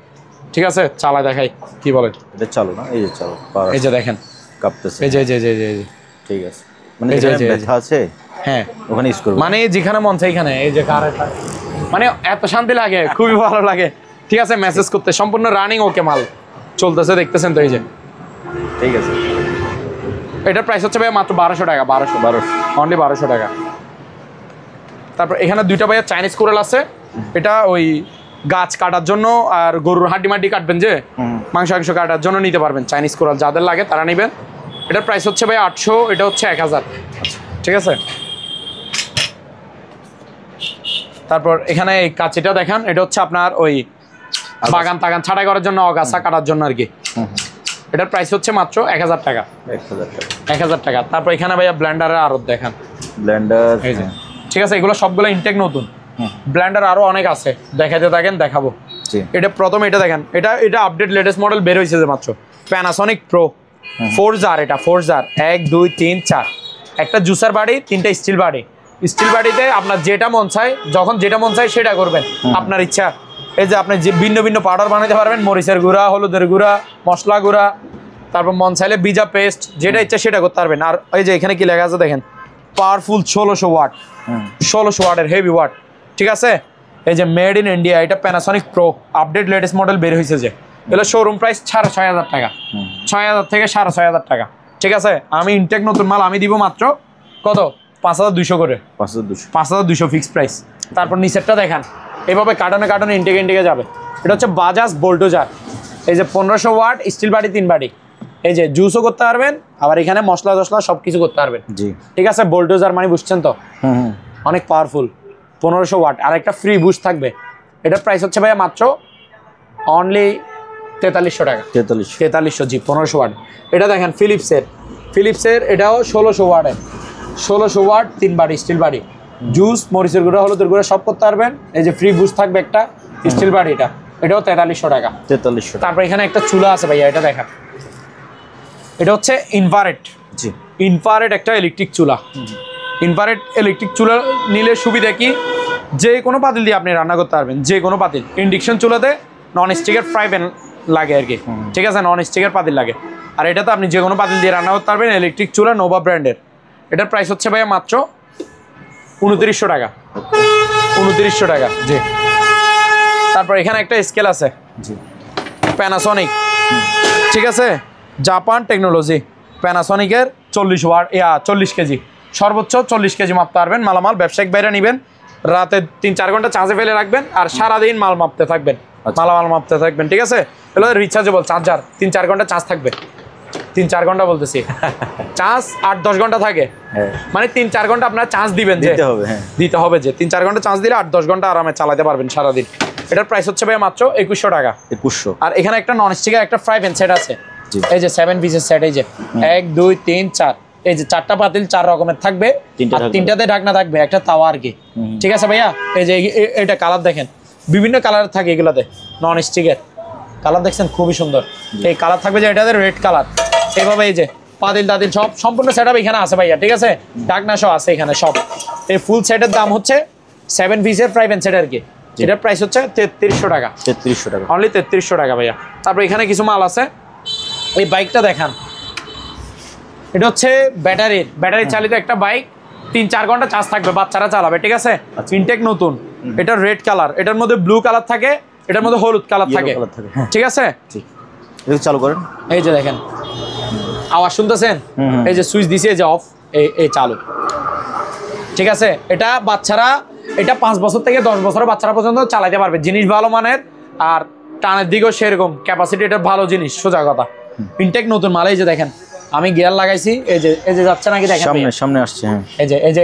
ঠিক আছে, চালা দেখাই কি বলেন, এটা চালু না, এই যে চালু, এই যে দেখেন কাঁপতেছে, এই যে এই যে এই যে ঠিক আছে, মানে এখানে ব্যথা আছে, হ্যাঁ ওখানে ইউজ করব, মানে যেখানে মন চাই এখানে, এই যে কারেন্ট, মানে এত শান্তি লাগে, খুবই ভালো লাগে, ঠিক আছে। মেসেজ করতে সম্পূর্ণ রানিং, ওকে মাল চলতেছে, দেখতেছেন তো, এই যে ঠিক আছে। এটার প্রাইস হচ্ছে ভাই মাত্র 1200 টাকা, 1200 অনলি 1200 টাকা। তারপর এখানে দুইটা ভাইয়া চাইনিজ কোরাল আছে, এটা ওই গাছ কাটার জন্য আর গরুর হাড্ডি মাড্ডি কাটবেন, যে মাংস কাটার জন্য নিতে পারবেন, চাইনিজ কোরাল যাদের লাগে তারা নেবেন। এটার প্রাইস হচ্ছে ভাই 800, এটা হচ্ছে 1000, ঠিক আছে। তারপর এখানে এই কাঁচিটা দেখেন, এটা হচ্ছে আপনার ওই বাগান টাগান ছাটাই করার জন্য, অগাছা কাটার জন্য আর কি। এটার প্রাইস হচ্ছে মাত্র 1000 টাকা, 1000 টাকা। তারপর এখানে ভাইয়া ব্লেন্ডারের আরো দেখেন, ব্লেন্ডার, ঠিক আছে, এগুলো সবগুলো ইনটেক নতুন। ব্লেন্ডার আরো অনেক আছে, দেখাতে থাকেন, দেখাবো। এটা প্রথম এটা দেখেন, এটা আপডেট লেটেস্ট মডেল বের হয়েছে যে মাত্র, প্যানাসনিক প্রো 4 জার, এটা 4 জার, 1 2 3 4, একটা জুসার বাড়ি, 3টা স্টিল বাড়ি। স্টিল বাড়িতে আপনার যেটা মন চায়, যখন যেটা মন চায় সেটা করবেন, আপনার ইচ্ছা। এই যে আপনি যে ভিন্ন ভিন্ন পাউডার বানাতে পারবেন, মরিচের গুঁড়া, হলুদের গুঁড়া, মশলা গুঁড়া, তারপর মন চাইলে বিজা পেস্ট, যেটা ইচ্ছা সেটা করতে পারবেন। আর এই যে এখানে কি লেখা আছে দেখেন, পাওয়ারফুল 1600 ওয়াট, 1600 ওয়াটের হেভি ওয়াট, ঠিক আছে। এই যে মেড ইন ইন্ডিয়া, এটা Panasonic pro update latest model বের হয়েছে, যে এগুলো শোরুম প্রাইস 6500 টাকা, 6000 থেকে 6500 টাকা, ঠিক আছে। আমি ইনটেক নতুন মাল আমি দিব মাত্র কত, 5200 করে, 5200 ফিক্স প্রাইস। তারপর নিচেরটা দেখেন, এভাবে কার্টনে কার্টনে ইনটেকে যাবে। এটা হচ্ছে বাজাজ বোল্টোজার, এই যে 1500 ওয়াট, স্টিল বাড়ি 3 বাড়ি, এই যে জুসও করতে পারবেন, আবার এখানে মশলা টসলা সব কিছু করতে পারবেন, ঠিক আছে। বোল্টোজার মানে বুঝছেন তো, অনেক পাওয়ারফুল, 1500 ওয়াট, আর একটা ফ্রি বুস্ট থাকবে। এটার প্রাইস হচ্ছে ভাইয়া মাত্র অনলি 4300 টাকা, 4300, জি 1500 ওয়াট। এটা দেখেন ফিলিপসের, এটাও 1600 ওয়াটের, 1600 ওয়াট 3 বাড়ি স্টিল বাড়ি, জুস, মরিচের গুঁড়া, হলুদের গুঁড়া সব করতে পারবেন। এই যে ফ্রি বুস্ট থাকবে একটা স্টিল বাড়ি, এটাও 4300 টাকা, 4300। তারপর এখানে একটা চুলা আছে ভাইয়া, এটা দেখেন, এটা হচ্ছে ইনফ্রারেড একটা ইলেকট্রিক চুলা। ইনফ্রারেড ইলেকট্রিক চুলা নিলে সুবিধা কি, যে কোনো পাতিল দিয়ে আপনি রান্না করতে পারবেন, যে কোনো পাতিল। ইন্ডাকশন চুলাতে নন স্টিকের ফ্রাই প্যান লাগে আর কি, ঠিক আছে, নন স্টিকের পাতিল লাগে। আর এটাতে আপনি যে কোনো পাতিল দিয়ে রান্না করতে পারবেন, ইলেকট্রিক চুলা, নোভা ব্র্যান্ডের। এটার প্রাইস হচ্ছে ভাইয়া মাত্র 2900 টাকা, 2900 টাকা, জি। তারপর এখানে একটা স্কেল আছে, প্যানাসনিক, ঠিক আছে, জাপান টেকনোলজি, প্যানাসনিকের 40 কেজি, সর্বোচ্চ 40 কেজি মাপতে পারবেন। মালামাল ব্যবসায়িক বাইরে নেবেন, রাতে 3-4 ঘন্টা চার্জে ফেলে রাখবেন, আর সারাদিন মাল মাপতে থাকবেন, মালামাল মাপতে থাকবেন, ঠিক আছে। এগুলো রিচার্জেবল চার্জার, 3-4 ঘন্টা চার্জ থাকবে, 3-4 ঘন্টা বলতেছি, চার্জ 8-10 ঘন্টা থাকে, মানে 3-4 ঘন্টা আপনার চার্জ দিবেন, দিতে হবে, যে 3-4 ঘন্টা চার্জ দিলে 8-10 ঘন্টা আরামে চালাতে পারবেন সারাদিন। এটার প্রাইস হচ্ছে ভাই মাত্র 2100 টাকা, 2100। আর এখানে একটা নন স্টিকের একটা ফ্রাই প্যান সেট আছে, এই যে 7 পিসের সেট, এই যে 1 2 3 4, এই যে 4টা পাতিল 4 রকমের থাকবে, আর 3টাতে ঢাকনা থাকবে, একটা তাওয়া আর কি, ঠিক আছে ভাইয়া। এই যে এটা কালার দেখেন, বিভিন্ন কালার থাকে এগুলাতে, নন স্টিকের কালার দেখছেন খুবই সুন্দর। এই কালার থাকবে যে এটাতে রেড কালার, এইভাবে এই যে পাতিল টাতিল সব সম্পূর্ণ সেটআপ এখানে আছে ভাইয়া, ঠিক আছে? ঢাকনা সহ আছে এখানে সব। এই ফুল সেটের দাম হচ্ছে 7 পিসের ফ্রাই প্যান সেট আর কি। এটার প্রাইস হচ্ছে 3300 টাকা। 3300 টাকা, অনলি 3300 টাকা ভাইয়া। তারপর এখানে কিছু মাল আছে। এই বাইকটা দেখান, এটা হচ্ছে ব্যাটারি চালিত একটা বাইক, 3-4 ঘন্টা চার্জ থাকবে, বাচ্চারা চালাবে, ঠিক আছে? ইনটেক নতুন, এটা রেড কালার, এটার মধ্যে ব্লু কালার থাকে, এটার মধ্যে হলুদ কালার থাকে, ঠিক আছে? এটা চালু করেন, এই যে দেখেন আওয়াজ শুনতেছেন, এই যে সুইচ দিছে, এই যে অফ, এই চালু, ঠিক আছে? এটা বাচ্চারা, এটা 5 বছর থেকে 10 বছরের বাচ্চারা পর্যন্ত চালাতে পারবে। জিনিস ভালো মানের, আর টানের দিকেও সেরকম ক্যাপাসিটি, এটা ভালো জিনিস, সোজা কথা। ইনটেক নতুন মাল। এই যে দেখেন আমি গিয়ার লাগাইছি, এই যে যাচ্ছে নাকি দেখেন, সামনে আসছে, হ্যাঁ। এই যে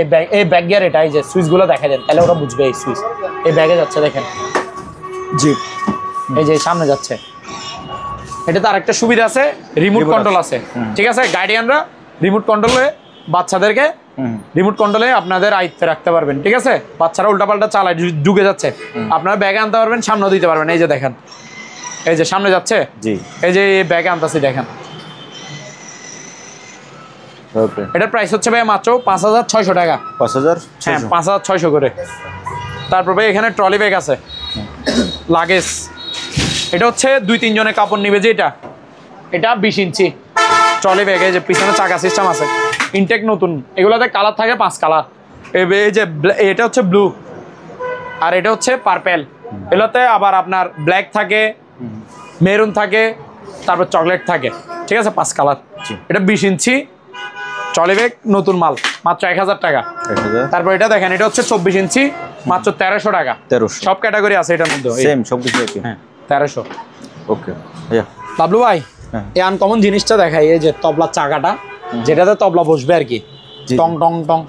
ব্যাক গিয়ার, এটা এই যে সুইচগুলো দেখা দেন, তাহলে ওরা বুঝবে এই সুইচ এই ব্যাগে যাচ্ছে, দেখেন জি, এই যে সামনে যাচ্ছে। এটাতে আরেকটা সুবিধা আছে, রিমোট কন্ট্রোল আছে, ঠিক আছে? গার্ডিয়ানরা রিমোট কন্ট্রোলে বাচ্চাদেরকে রিমোট কন্ট্রোলে আপনাদের আয়ত্তে রাখতে পারবেন, ঠিক আছে? বাচ্চারা উল্টাপাল্টা চালায়, ঢুকে যাচ্ছে, আপনারা ব্যাগে আনতে পারবেন, সামনেও দিতে পারবেন। এই যে দেখেন, এই যে সামনে যাচ্ছে, জি, এই যে ব্যাগে আনতেছি, দেখেন। ওকে, এটার প্রাইস হচ্ছে ভাই মাত্র 5600 টাকা। 5000, হ্যাঁ, 5600 করে। তারপর ভাই এখানে ট্রলি ব্যাগ আছে, লাগেজ। এটা হচ্ছে 2-3 জনের কাপড় নিবে, যে এটা 20 ইঞ্চি ট্রলি ব্যাগ। এই যে পিছনে চাকা সিস্টেম আছে, ইনটেক নতুন। এগুলোতে কালার থাকে 5 কালার। এই যে এটা হচ্ছে ব্লু, আর এটা হচ্ছে পার্পেল। এগুলোতে আবার আপনার ব্ল্যাক থাকে, মেরুন থাকে, তারপর চকলেট থাকে, ঠিক আছে? 5 কালার। এটা 20 ইঞ্চি ট্রলি ব্যাগ, নতুন মাল, মাত্র 1000 টাকা। তারপর এটা দেখেন, এটা হচ্ছে 24 ইঞ্চি, মাত্র 1300 টাকা। 1300, সব ক্যাটাগরি আছে এটার মধ্যে, সেম সবকিছু একই। হ্যাঁ, 1300। ওকে ভাইয়া, বাবলু ভাই, হ্যাঁ। এই আনকমন জিনিসটা দেখাই, এই যে তবলার চাকাটা, যেটাতে তবলা বসবে আর কি, টং টং টং,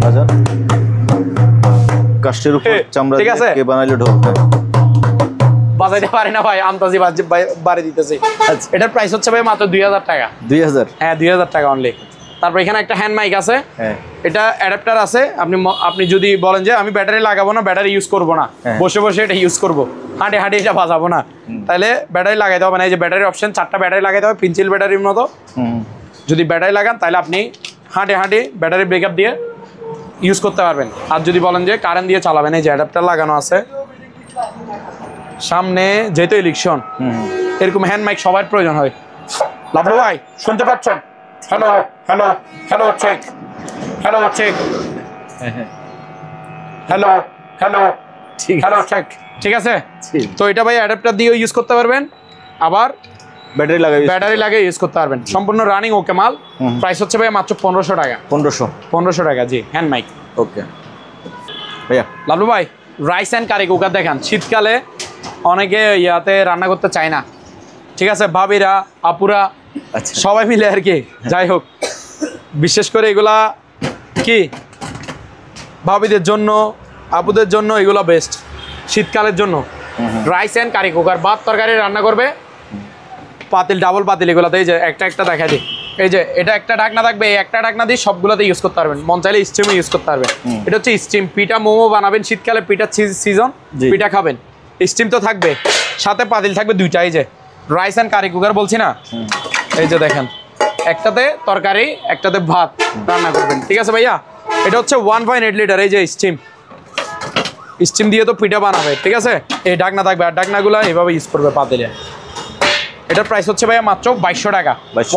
আচ্ছা, কাষ্ঠের উপর চামড়া ঠিক আছে? দিয়ে কে বানাইলো ঢোল, বাজাইতে পারি না ভাই, আমতাজি বাড়ি দিতেছি। এটার প্রাইস হচ্ছে ভাই মাত্র 2000 টাকা। 2000, হ্যাঁ, 2000 টাকা অনলি। তারপর এখানে একটা হ্যান্ড মাইক আছে, হ্যাঁ, এটা অ্যাডাপ্টার আছে। আপনি যদি বলেন যে আমি ব্যাটারি লাগাবো না, ব্যাটারি ইউজ করবো না, বসে বসে এটা ইউজ করবো, হাঁটে হাঁটে এটা বাজাবো না, তাহলে ব্যাটারি লাগাইতে হবে না। এই যে ব্যাটারি অপশন, 4টা ব্যাটারি লাগাইতে হবে, পেন্সিল ব্যাটারির মতো। যদি ব্যাটারি লাগান তাহলে আপনি হাঁটে হাঁটে ব্যাটারি ব্রেকআপ দিয়ে ইউজ করতে পারবেন। আর যদি বলেন যে কারেন্ট দিয়ে চালাবেন, এই যে অ্যাডাপ্টার লাগানো আছে সামনে, যেহেতু ইলেকশন, এরকম হ্যান্ড মাইক সবার প্রয়োজন হয়। লাভলু ভাই শুনতে পাচ্ছেন? Hello hello hello check, hello check, hello hello, ঠিক, হ্যালো চেক, ঠিক আছে? তো এটা ভাই অ্যাডাপ্টার দিয়েও ইউজ করতে পারবেন, আবার ব্যাটারি লাগিয়ে ইউজ করতে পারবেন। সম্পূর্ণ রানিং ওকে মাল। প্রাইস হচ্ছে ভাই মাত্র 1500 টাকা। 1500 টাকা, জি, হ্যান্ড মাইক। ওকে ভাইয়া, লাভলু ভাই, রাইস অ্যান্ড কারি কুকার দেখান। শীতকালে অনেকে ইয়াতে রান্না করতে চায় না, ঠিক আছে? ভাবিরা, আপুরা, আচ্ছা, সবাই মিলে আর কি। যাই হোক, বিশেষ করে এগুলা কি ভাবিদের জন্য, আপুদের জন্য এগুলো বেস্ট শীতকালের জন্য। রাইস অ্যান্ড কারি কুকার, ভাত তরকারি রান্না করবে, পাতিল, ডাবল পাতিল, এগুলোতে এই যে একটা দেখা দিই, এই যে এটা একটা ঢাকনা থাকবে, এই একটা ঢাকনা দিয়ে সবগুলোতে ইউজ করতে পারবেন, মন চাইলে স্টিমও ইউজ করতে পারবেন। এটা হচ্ছে স্টিম। পিঠা মোমো বানাবেন শীতকালে, পিঠার সিজন, পিঠা খাবেন, স্টিম তো থাকবে, সাথে পাতিল থাকবে 2টা। এই যে রাইস অ্যান্ড কারি কুকার বলছি না, এই যে দেখেন, একটাতে তরকারি, একটাতে ভাত রান্না করবেন, ঠিক আছে ভাইয়া? এটা হচ্ছে 1.8 লিটার। এই যে স্টিম দিয়ে তো পিঠা বানাবে, ঠিক আছে? এই ঢাকনা থাকবে, আর ঢাকনাগুলো এইভাবে ইউজ করবে পাতিলে। এটার প্রাইস হচ্ছে ভাইয়া মাত্র 2200 টাকা।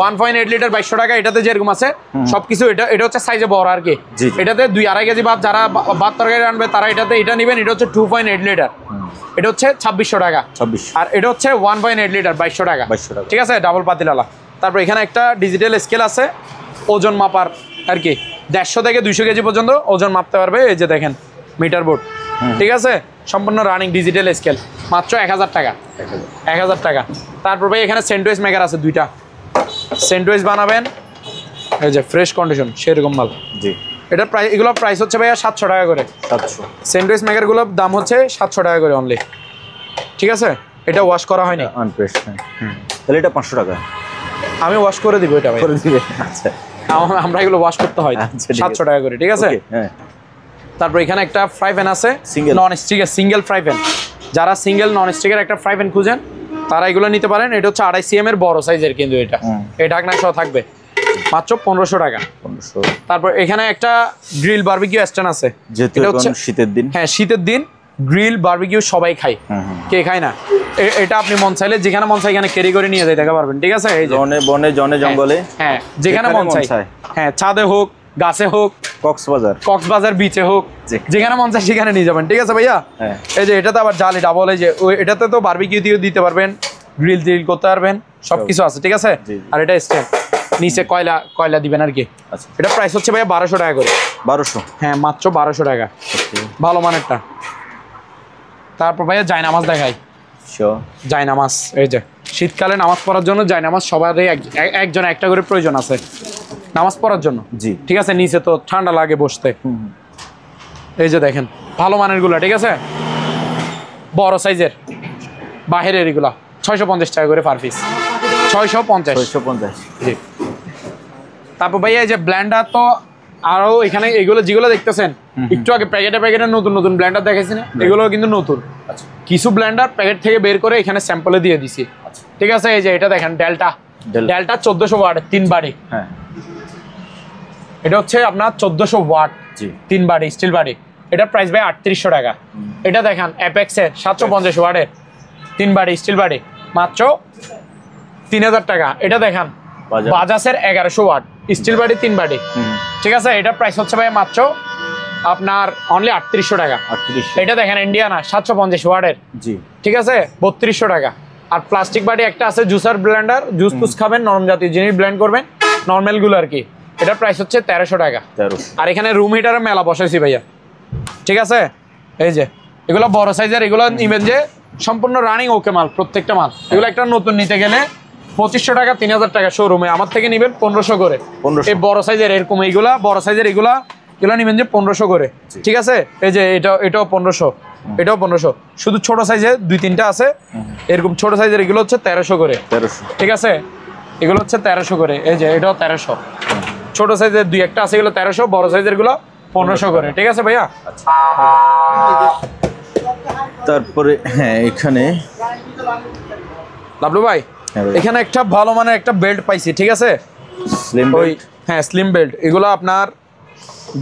1.8 লিটার 2200 টাকা। এটাতে যেরকম আছে সবকিছু, এটা হচ্ছে সাইজে বড় আর কি। এটাতে 2-2.5 কেজি ভাত, যারা ভাত তরকারি আনবে তারা এটাতে এটা নেবেন। এটা হচ্ছে 2.8 লিটার, এটা হচ্ছে 2600 টাকা। আর এটা হচ্ছে 1.8 লিটার 2200 টাকা, ঠিক আছে? ডাবল পাতিলালা। তারপর এখানে একটা ডিজিটাল স্কেল আছে, ওজন মাপার আর কি, 150 থেকে 200 কেজি পর্যন্ত ওজন মাপতে পারবে। এই যে দেখেন মিটার বোর্ড, ঠিক আছে? সম্পূর্ণ রানিং ডিজিটাল স্কেল, মাত্র 1000 টাকা। 1000 টাকা। তারপর ভাই এখানে স্যান্ডউইচ মেকার আছে 2টা, স্যান্ডউইচ বানাবেন, এই যে ফ্রেশ কন্ডিশন সেরকম মাল। জি, এটার প্রাইস, এগুলো প্রাইস হচ্ছে ভাইয়া 700 টাকা করে। 700 স্যান্ডউইচ মেকারগুলোর দাম হচ্ছে 700 টাকা করে অনলি, ঠিক আছে? এটা ওয়াশ করা হয়নি, আনপ্রেস, তাহলে এটা 500 টাকা। আমি ওয়াশ করে দিব এটা ভাই, করে দিবে? আচ্ছা, আমরা এগুলো ওয়াশ করতে হয়। 700 টাকা করে, ঠিক আছে? হ্যাঁ। তারপর এখানে একটা ফ্রাই প্যান আছে, নন স্টিকের, সিঙ্গেল ফ্রাই প্যান। যারা সিঙ্গেল নন স্টিকের একটা ফ্রাই প্যান খুঁজেন তারা এগুলো নিতে পারেন। এটা হচ্ছে 2.5 cm এর বড় সাইজের, কিন্তু এটা এই ঢাকনা সহ থাকবে। মাত্র 1500 টাকা। 1500। তারপর এখানে একটা গ্রিল বারবিকিউ স্ট্যান্ড আছে, যেহেতু এটা এখন হচ্ছে শীতের দিন। হ্যাঁ শীতের দিন গ্রিল বারবিকিউ সবাই খায়, কে খায় না? এটা আপনি মন চাইলে যেখানে মন চাই এখানে ক্যারি করে নিয়ে যেতে পারবেন, ঠিক আছে? এই যে বনে বনে জনে জঙ্গলে, হ্যাঁ যেখানে মন চাই, হ্যাঁ ছাদে হোক, গাছে হোক, কক্সবাজার বিচে হোক, যেখানে মন চাই সেখানে নিয়ে যাবেন, ঠিক আছে ভাইয়া? এই যে এটাতে আবার জালি ডাবল, এই যে এটাতে তো বারবিকিউ দিয়ে দিতে পারবেন, গ্রিল টিল করতে পারবেন, সবকিছু আছে, ঠিক আছে? আর এটা স্ট্যান্ড, নিচে কয়লা দিবেন আর কি। এটা প্রাইস হচ্ছে ভাইয়া 1200 টাকা করে। 1200? হ্যাঁ মাত্র 1200 টাকা, ভালো মানেরটা। তারপর ভাইয়া জায়নামাজ দেখাই। জায়নামাজ, এই যে শীতকালে নামাজ পড়ার জন্য জায়নামাজ সবারই একজন একটা করে প্রয়োজন আছে নামাজ পড়ার জন্য, জি ঠিক আছে? নিচে তো ঠান্ডা লাগে বসতে। এই যে দেখেন ভালো মানের গুলা, ঠিক আছে? বড় সাইজের বাহিরের এগুলা 650 টাকা করে পার পিস। 650। জি। তারপর ভাইয়া এই যে ব্লেন্ডার, তো আরো এখানে এগুলো যেগুলো দেখতেছেন একটু আগে প্যাকেটে নতুন নতুন ব্লেন্ডার দেখাইছি না, এগুলো কিন্তু নতুন। কিছু ব্লেন্ডার প্যাকেট থেকে বের করে এখানে স্যাম্পলে দিয়ে দিছি, ঠিক আছে? এই যে এটা দেখেন ডেল্টা 1400 ওয়াট 3 বাড়ি। হ্যাঁ এটা হচ্ছে আপনার 1400 ওয়াট 3 বাড়ি স্টিল বাড়ি। এটা প্রাইস ভাই 3800 টাকা। এটা দেখেন অ্যাপেক্সের 750 ওয়াটের 3 বাড়ি স্টিল বাড়ি, মাত্র 3000 টাকা। এটা দেখেন বাজাজের 1100 ওয়াট স্টিল বাড়ি 3 বাড়ি, ঠিক আছে? এটা প্রাইস হচ্ছে ভাই মাত্র আপনার অনলি 3800 টাকা। এটা দেখেন ইন্ডিয়ানা 750 ওয়াটের, জি ঠিক আছে, 3200 টাকা। আর প্লাস্টিক বাড়ি একটা আছে জুসার ব্লেন্ডার, জুস টুস খাবেন, নরম জাতীয় জিনিস ব্লেন্ড করবেন, নর্মাল গুলো আর কি। এটা প্রাইস হচ্ছে 1300 টাকা। আর এখানে রুম হিটারের মেলা বসাইছি ভাইয়া, ঠিক আছে? এই যে এগুলো বড় সাইজের, এগুলো নিবেন যে সম্পূর্ণ রানিং ওকে মাল, প্রত্যেকটা মাল। এগুলো একটা নতুন নিতে গেলে 2500 টাকা 3000 টাকা শোরুমে, আমার থেকে নিবেন 1500 করে। এই বড় সাইজের এরকম এইগুলা বড় সাইজের এগুলো নিবেন যে 1500 করে, ঠিক আছে? এই যে এটাও 1500, এটাও 1500। শুধু ছোট সাইজের 2-3টা আছে এরকম ছোট সাইজের, এগুলো হচ্ছে 1300 করে, ঠিক আছে? এগুলো হচ্ছে 1300 করে। এই যে এটাও 1300। ছোট সাইজের 2-1টা আছে, এগুলো 1300, বড় সাইজের গুলো 1500 করে, ঠিক আছে ভাইয়া? তারপরে হ্যাঁ এখানে লাভলু ভাই এখানে একটা ভালো মানের একটা বেল্ট পাইছি, ঠিক আছে? হ্যাঁ স্লিম বেল্ট। এগুলো আপনার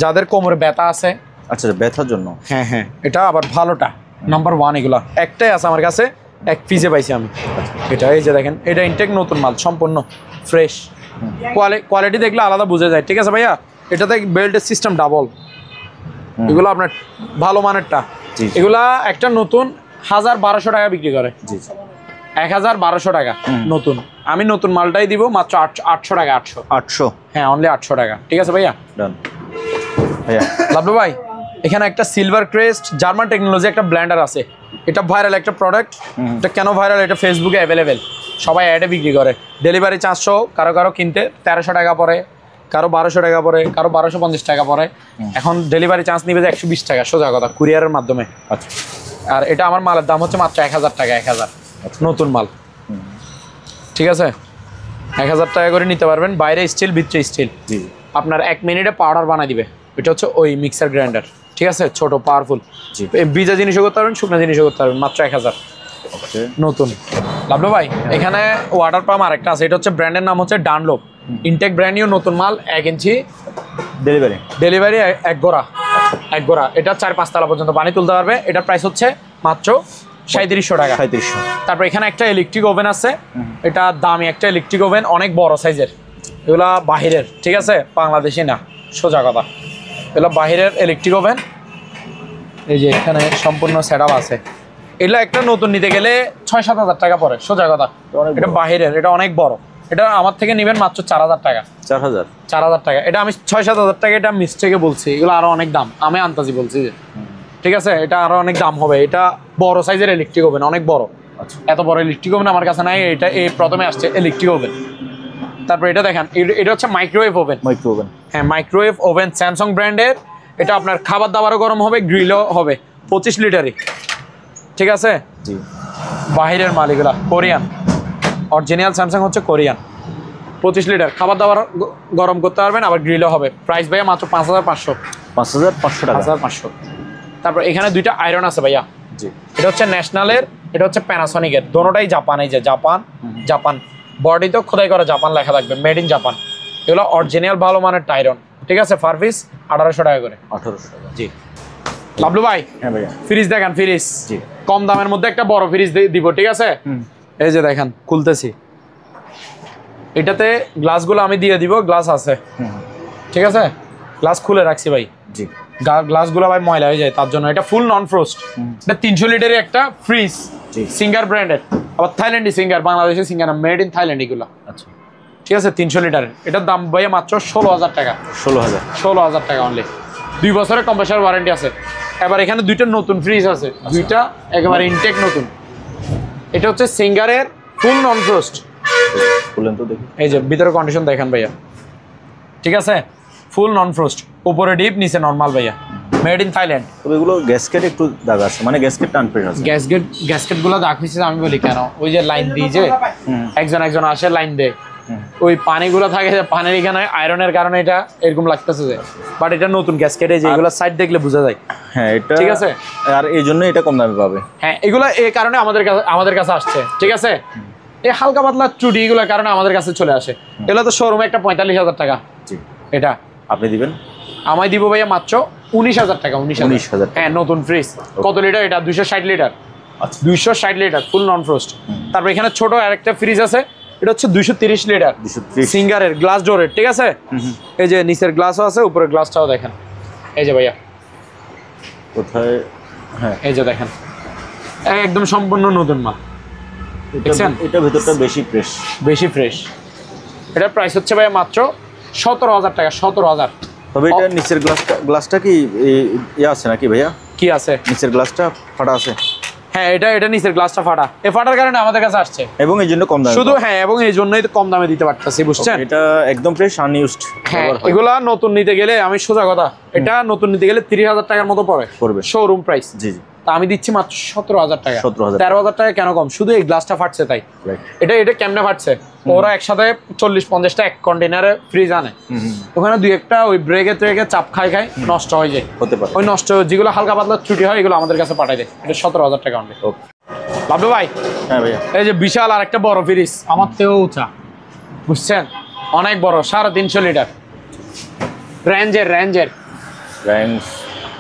যাদের কোমরে ব্যথা আছে, আচ্ছা ব্যথার জন্য, হ্যাঁ হ্যাঁ, এটা আবার ভালোটা নাম্বার 1। এগুলো একটাই আছে আমার কাছে, এক পিসে পাইছি আমি এটা। এই যে দেখেন এটা ইনটেক নতুন মাল, সম্পূর্ণ ফ্রেশ, কোয়ালিটি দেখলে আলাদা বোঝা যায়, ঠিক আছে ভাইয়া? এটাতে বেল্টের সিস্টেম ডাবল, এগুলো আপনার ভালো মানেরটা। এগুলা একটা নতুন 1200 টাকা বিক্রি করে, 1200 টাকা নতুন। আমি নতুন মালটাই দিব মাত্র 800 টাকা। 800, হ্যাঁ অনলি 800 টাকা, ঠিক আছে ভাইয়া? লাভলু ভাই এখানে একটা সিলভার ক্রেস্ট জার্মান টেকনোলজি একটা ব্লেন্ডার আছে, এটা ভাইরাল একটা প্রোডাক্ট। এটা কেন ভাইরাল? এটা ফেসবুকে অ্যাভেলেবেল, সবাই অ্যাডে বিক্রি করে। ডেলিভারি 400, কারো কিনতে 1300 টাকা পড়ে, কারো 1200 টাকা পড়ে, কারো 1250 টাকা পড়ে। এখন ডেলিভারি চার্জ নিবে যে 120 টাকা, সোজা কথা, কুরিয়ারের মাধ্যমে। আচ্ছা। আর এটা আমার মালের দাম হচ্ছে মাত্র 1000 টাকা। 1000 নতুন মাল, ঠিক আছে? 1000 টাকা করে নিতে পারবেন, বাইরে স্টিল ভিতরে স্টিল। আপনার 1 মিনিটে পাউডার বানাই দিবে। এটা হচ্ছে ওই মিক্সার গ্রাইন্ডার, ঠিক আছে? ছোট পাওয়ারফুল, ভিজা জিনিসও করতে পারবেন, শুকনো জিনিসও করতে পারবেন, মাত্র 1000 নতুন। লাভলু ভাই এখানে ওয়াটার পাম্প আরেকটা আছে, এটা হচ্ছে ব্র্যান্ডের নাম হচ্ছে ডানলোপ, ইনটেক ব্র্যান্ড নিউ নতুন মাল, 1 ইঞ্চি ডেলিভারি, এক গোড়া। এটা 4-5 তলা পর্যন্ত পানি তুলতে পারবে। এটার প্রাইস হচ্ছে মাত্র 3700 টাকা। তারপর এখানে একটা ইলেকট্রিক ওভেন আছে, এটা দামি একটা ইলেকট্রিক ওভেন, অনেক বড় সাইজের। এগুলা বাহিরের, ঠিক আছে, বাংলাদেশি না, সোজা কথা। এগুলো বাহিরের ইলেকট্রিক ওভেন। এই যে এখানে সম্পূর্ণ সেট আপ আছে। এগুলো একটা নতুন নিতে গেলে 6-7 হাজার টাকা পড়ে, সোজা কথা। এটা বাহিরের, এটা অনেক বড়। এটা আমার থেকে নেবেন মাত্র 4000 টাকা। 4000 টাকা। এটা আমি 6-7 হাজার টাকা এটা মিস্টেকে বলছি, এগুলো আরো অনেক দাম, আমি আন্দাজি বলছি যে, ঠিক আছে? এটা আরো অনেক দাম হবে। এটা বড় সাইজের ইলেকট্রিক ওভেন, অনেক বড়। এত বড় ইলেকট্রিক ওভেন আমার কাছে নাই, এটা এই প্রথমে আসছে ইলেকট্রিক ওভেন। তারপর এটা দেখেন, এটা হচ্ছে মাইক্রোওয়েভ ওভেন। হ্যাঁ মাইক্রোওয়েভ ওভেন, স্যামসাং ব্র্যান্ডের। এটা আপনার খাবার দাবারও গরম হবে, গ্রিলও হবে, 25 লিটারই, ঠিক আছে? বাহিরের মাল, এগুলা কোরিয়ান, অরিজিনাল স্যামসাং হচ্ছে কোরিয়ান। 25 লিটার খাবার দাবার গরম করতে পারবেন, আবার গ্রিলও হবে। প্রাইস ভাইয়া মাত্র 5500 টাকা। 5500। তারপর এখানে 2টা আয়রন আছে ভাইয়া, এটা হচ্ছে ন্যাশনালের, এটা হচ্ছে প্যানাসনিকের, দোনোটাই জাপান। এই যে জাপান বডিতেও খোদাই করা জাপান লেখা থাকবে, মেড ইন জাপান। এগুলো অরিজিনাল ভালো মানের টাইরন, ঠিক আছে? পার পিস 1800 টাকা করে। 1800 টাকা। জি লাভলু ভাই, হ্যাঁ ভাইয়া। ফ্রিজ দেখেন, ফ্রিজ জি। কম দামের মধ্যে একটা বড় ফ্রিজ দিব, ঠিক আছে? এই যে দেখেন খুলতেছি, এটাতে গ্লাসগুলো আমি দিয়ে দিব, গ্লাস আছে, ঠিক আছে? গ্লাস খুলে রাখছি ভাই। জি। গ্লাসগুলো ভাই ময়লা হয়ে যায়, তার জন্য এটা ফুল নন ফ্রোস্ট। এটা 300 লিটারের একটা ফ্রিজ, সিঙ্গার ব্র্যান্ডেড, আবার থাইল্যান্ডি সিঙ্গার, বাংলাদেশের সিঙ্গার, মেড ইন থাইল্যান্ড এগুলো। আচ্ছা ঠিক আছে, 300 লিটারের। এটার দাম ভাইয়া মাত্র 16,000 টাকা। 16,000 টাকা অনলি। 2 বছরের কম্প্রেসার ওয়ারেন্টি আছে। এবার এখানে দুইটা নতুন ফ্রিজ আছে, দুইটা একেবারে ইনটেক নতুন। এটা হচ্ছে সিঙ্গারের ফুল নন ফ্রোস্ট। বলেন তো দেখি। এই যে ভিতরে কন্ডিশন দেখেন ভাইয়া, ঠিক আছে? ফুল নন ফ্রোস্ট, উপরে ডিপ, নিচে নরমাল ভাইয়া, মেড ইন থাইল্যান্ড। তবে এগুলো গ্যাসকেট একটু দাগ আছে, মানে গ্যাসকেট টানপেন আছে। গ্যাসকেট গুলো দাগ হয়েছে, আমি বলি কেন, ওই যে লাইন দিয়ে যে একজন আসে লাইন দেয়, ওই পানিগুলো থাকে, পানির এখানে আয়রনের কারণে এটা এরকম লাগতেছে যে। বাট এটা নতুন গ্যাসকেটে, যে এগুলো সাইড দেখলে বোঝা যায়। হ্যাঁ এটা ঠিক আছে, আর এই জন্য এটা কম দামে পাবে। হ্যাঁ এগুলো এই কারণে আমাদের কাছে আসছে, ঠিক আছে? এই হালকা পাতলা চুটি এগুলোর কারণে আমাদের কাছে চলে আসে। এগুলো তো শোরুমে একটা 45,000 টাকা। জি। এটা আপনি দিবেন? আমায় দিব ভাইয়া মাত্র 19,000 টাকা। 19,000। হ্যাঁ নতুন ফ্রিজ। কত লিটার এটা? 260 লিটার। আচ্ছা 260 লিটার ফুল নন ফ্রোস্ট। তারপর এখানে ছোট আরেকটা ফ্রিজ আছে, এটা হচ্ছে 230 লিটার, 230 সিঙ্গারের, গ্লাস ডোরের, ঠিক আছে? এই যে নিচের গ্লাসও আছে, উপরের গ্লাসটাও দেখেন। এই যে ভাইয়া কোথায়? হ্যাঁ এই যে দেখেন, একদম সম্পূর্ণ নতুন মাল। দেখছেন? এটা ভেতরটা বেশি ফ্রেশ। বেশি ফ্রেশ। এটার প্রাইস হচ্ছে ভাইয়া মাত্র 17,000 টাকা। 17,000। তবে এটা নিচের গ্লাসটা কি ইয়ে আছে নাকি ভাইয়া? কি আছে? নিচের গ্লাসটা ফাটা আছে। হ্যাঁ এটা নিচের গ্লাসটা ফাটা, এই ফাটার কারণে আমাদের কাছে আসছে, এবং এই জন্য কম দামে শুধু। হ্যাঁ এবং এই জন্যই তো কম দামে দিতে পারতেছি, বুঝছেন? এটা একদম ফ্রেশ আনইউজড। হ্যাঁ এগুলা নতুন নিতে গেলে, আমি সোজা কথা, এটা নতুন নিতে গেলে 30,000 টাকার মতো পড়বে শোরুম প্রাইস। জি জি। তা আমি দিচ্ছি মাত্র 17,000 টাকা। 17,000। 13,000 টাকা কেন কম? শুধু এই গ্লাসটা ফাটছে তাই। এটা কেমনে ফাটছে? ওরা একসাথে 40-50টা এক কন্টেনারে ফ্রিজ আনে, ওখানে দুই একটা ওই ব্রেকে ট্রেকে চাপ খায় নষ্ট হয়ে যায়, হতে পারে। ওই নষ্ট যেগুলো হালকা পাতলা ছুটি হয় এগুলো আমাদের কাছে পাঠাই দেয়। এটা 17,000 টাকা অনলি। লাভলু ভাই, হ্যাঁ ভাইয়া, এই যে বিশাল আর একটা বড় ফ্রিজ, আমার থেকেও উঁচা, বুঝছেন? অনেক বড়, 350 লিটার, রেঞ্জের।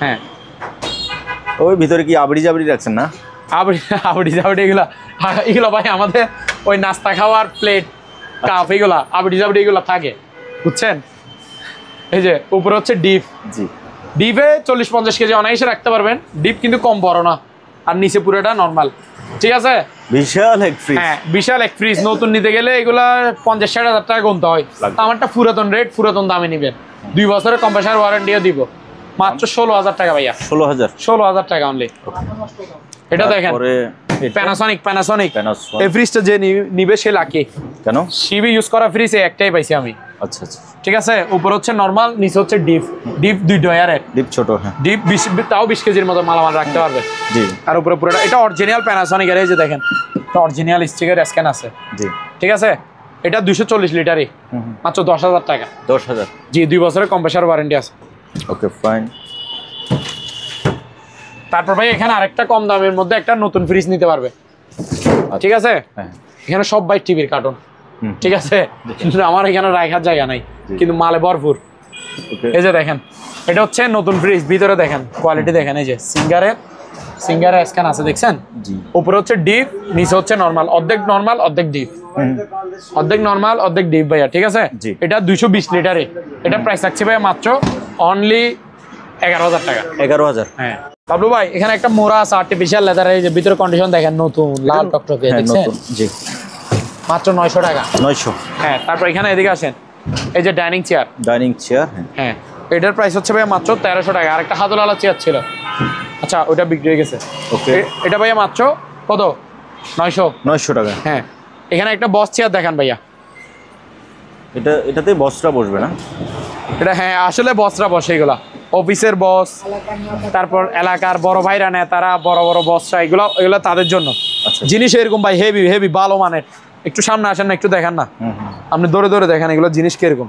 হ্যাঁ ওই ভিতরে কি আবড়ি জাবড়ি রাখছেন না? আবড়ি এগুলো ভাই আমাদের ওই নাস্তা খাওয়ার প্লেট, কাপ, এগুলা আবড়ি এগুলো থাকে, বুঝছেন? এই যে উপরে হচ্ছে ডিপ। জি। ডিপে 40-50 কেজি অনায়াসে রাখতে পারবেন। ডিপ কিন্তু কম বড় না, আর নিচে পুরোটা নর্মাল, ঠিক আছে? বিশাল এক ফ্রিজ। হ্যাঁ বিশাল এক ফ্রিজ। নতুন নিতে গেলে এগুলা 50-60 হাজার টাকা গুনতে হয়। আমারটা পুরাতন রেট, পুরাতন দামে নিবেন। 2 বছরের কম্প্রেসার ওয়ারেন্টিও দিব, মাত্র 16,000 টাকা ভাইয়া। 16,000 টাকা অনলি। এটা দেখেন প্যানাসনিক এই ফ্রিজটা যে নিবে সে লাকি। কেন? সিবি ইউজ করা ফ্রিজ একটাই পাইছি আমি। আচ্ছা আচ্ছা, ঠিক আছে? উপর হচ্ছে নরমাল, নিচে হচ্ছে ডিপ 2 ডয়ারের। ডিপ ছোট, হ্যাঁ। ডিপ 20 কেজির মতো মালামাল রাখতে পারবে। জি। আর উপরে পুরোটা এটা অরিজিনাল প্যানাসনিক এর, এই যে দেখেন এটা অরিজিনাল স্টিকার স্ক্যান আছে। জি। ঠিক আছে? এটা 240 লিটারই, মাত্র 10,000 টাকা। 10,000? জি, 2 বছরের কম্প্রেসার ওয়ারেন্টি আছে। Okay fine. তারপর ভাই এখানে আরেকটা কম দামের মধ্যে একটা নতুন ফ্রিজ নিতে পারবে, ঠিক আছে? হ্যাঁ। এখানে সব ভাই টিভির কার্টুন, ঠিক আছে? কিন্তু আমার এখানে রাখার জায়গা নাই, কিন্তু মালে ভরপুর। এই যে দেখেন, এটা হচ্ছে নতুন ফ্রিজ। ভিতরে দেখেন কোয়ালিটি দেখেন, এই যে সিঙ্গারের স্ক্যান আছে, দেখছেন? উপরে হচ্ছে ডিপ, নিচে হচ্ছে নরমাল, অর্ধেক নরমাল অর্ধেক ডিপ, অর্ধেক নরমাল অর্ধেক ডিপ ভাইয়া, ঠিক আছে? এটা 220 লিটারে। এটা প্রাইস থাকছে ভাইয়া মাত্র অনলি 11,000 টাকা। 11,000? হ্যাঁ। বাবলু ভাই এখানে একটা মোড়া আছে আর্টিফিশিয়াল লেদার, এই যে ভিতরে কন্ডিশন দেখেন, নতুন লাল টকটকে, দেখছেন? জি। মাত্র 900 টাকা। 900? হ্যাঁ। তারপর এখানে এদিকে আসেন, এই যে ডাইনিং চেয়ার। হ্যাঁ, এটার প্রাইস হচ্ছে ভাইয়া মাত্র 1300 টাকা। আর একটা হাতলালা চেয়ার ছিল, আচ্ছা ওটা বিক্রি হয়ে গেছে। ওকে। এটা ভাইয়া মাত্র কত? 900 টাকা। হ্যাঁ। এখানে একটা বস চেয়ার দেখান ভাইয়া। এটাতে বসরা বসবে না? এটা হ্যাঁ আসলে বসরা বসে, এগুলা অফিসের বস, তারপর এলাকার বড় ভাইরা নেতারা, বড় বড় বসরা, এগুলা তাদের জন্য। জিনিস এরকম ভাই, হেভি ভালো মানের। একটু সামনে আসেন না, একটু দেখান না, আপনি দৌড়ে দেখেন এগুলো জিনিস কিরকম,